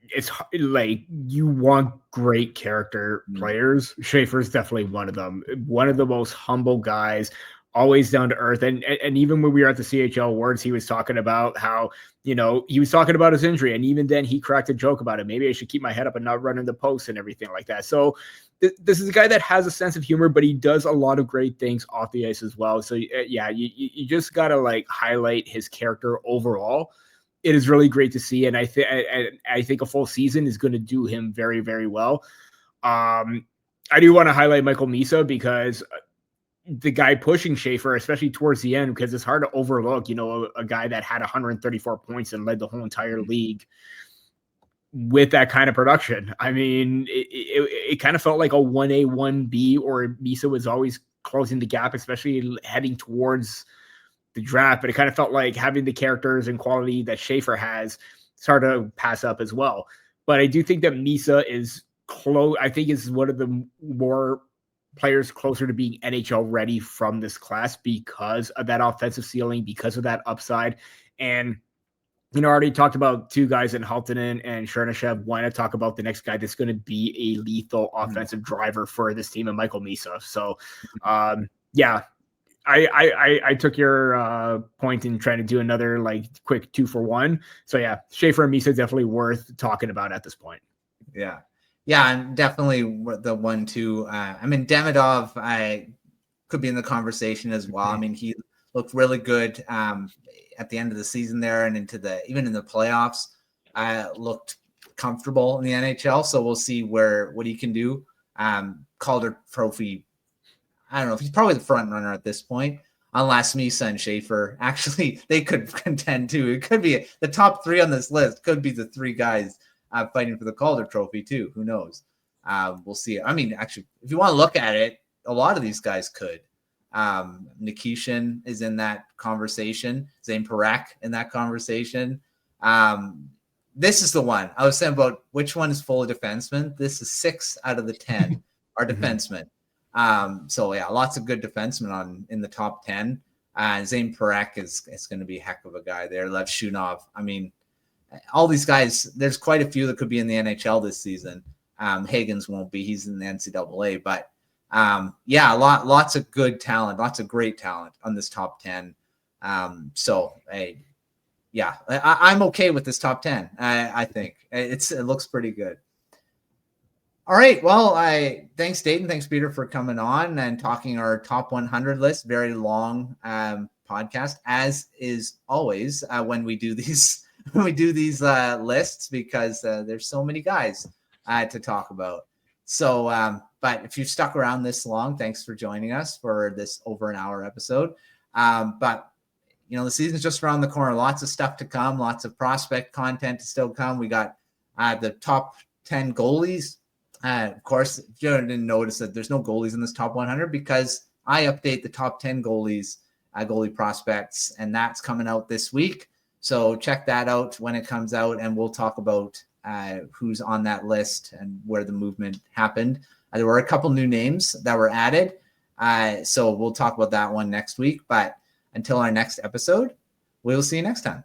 It's you want great character players. Schaefer's definitely one of them. One of the most humble guys, always down to earth. And even when we were at the CHL Awards, he was talking about how, he was talking about his injury. And even then he cracked a joke about it. Maybe I should keep my head up and not run in the post and everything like that. So this is a guy that has a sense of humor, but he does a lot of great things off the ice as well. So yeah, you just got to highlight his character overall. It is really great to see. And I think a full season is going to do him very, very well. I do want to highlight Michael Misa because the guy pushing Schaefer, especially towards the end, because it's hard to overlook, a guy that had 134 points and led the whole entire league with that kind of production. I mean, it kind of felt like a 1A, 1B, or Misa was always closing the gap, especially heading towards the draft, but it kind of felt like having the characters and quality that Schaefer has started to pass up as well. But I do think that Misa is close. I think is one of the more players closer to being NHL ready from this class because of that offensive ceiling, because of that upside. And already talked about two guys in Halttunen and Chernyshев. Why not talk about the next guy that's going to be a lethal offensive driver for this team, and Michael Misa. So, yeah, I took your point in trying to do another like quick 2-for-1. So yeah, Schaefer and Misa definitely worth talking about at this point. Yeah, I'm definitely the 1-2. I mean, Demidov, I could be in the conversation as well. I mean, he looked really good at the end of the season there, and even in the playoffs, looked comfortable in the NHL. So we'll see what he can do. Calder Trophy, I don't know if he's probably the front runner at this point, unless Misa and Schaefer actually they could contend too. It could be the top 3 on this list. Could be the 3 guys fighting for the Calder Trophy too. Who knows? We'll see. I mean, actually, if you want to look at it, a lot of these guys could. Nikishin is in that conversation. Zane Parekh in that conversation. This is the one I was saying about which one is full of defensemen. This is 6 out of the 10 are defensemen. So yeah, lots of good defensemen in the top 10. Zane Parekh is going to be a heck of a guy there. Lev Shunov. I mean, all these guys, there's quite a few that could be in the NHL this season. Higgins won't be. He's in the NCAA, but yeah, lots of good talent, lots of great talent on this top 10. So I'm okay with this top 10. I think it looks pretty good. All right. Well, thanks Dayton. Thanks Peter for coming on and talking our top 100 list. Very long podcast, as is always when we do these lists, because there's so many guys to talk about. So, but if you've stuck around this long, thanks for joining us for this over an hour episode. But the season's just around the corner. Lots of stuff to come. Lots of prospect content to still come. We got the top 10 goalies. Of course, if you didn't notice that there's no goalies in this top 100, because I update the top 10 goalies, goalie prospects, and that's coming out this week. So check that out when it comes out, and we'll talk about who's on that list and where the movement happened. There were a couple new names that were added. So we'll talk about that one next week. But until our next episode, we'll see you next time.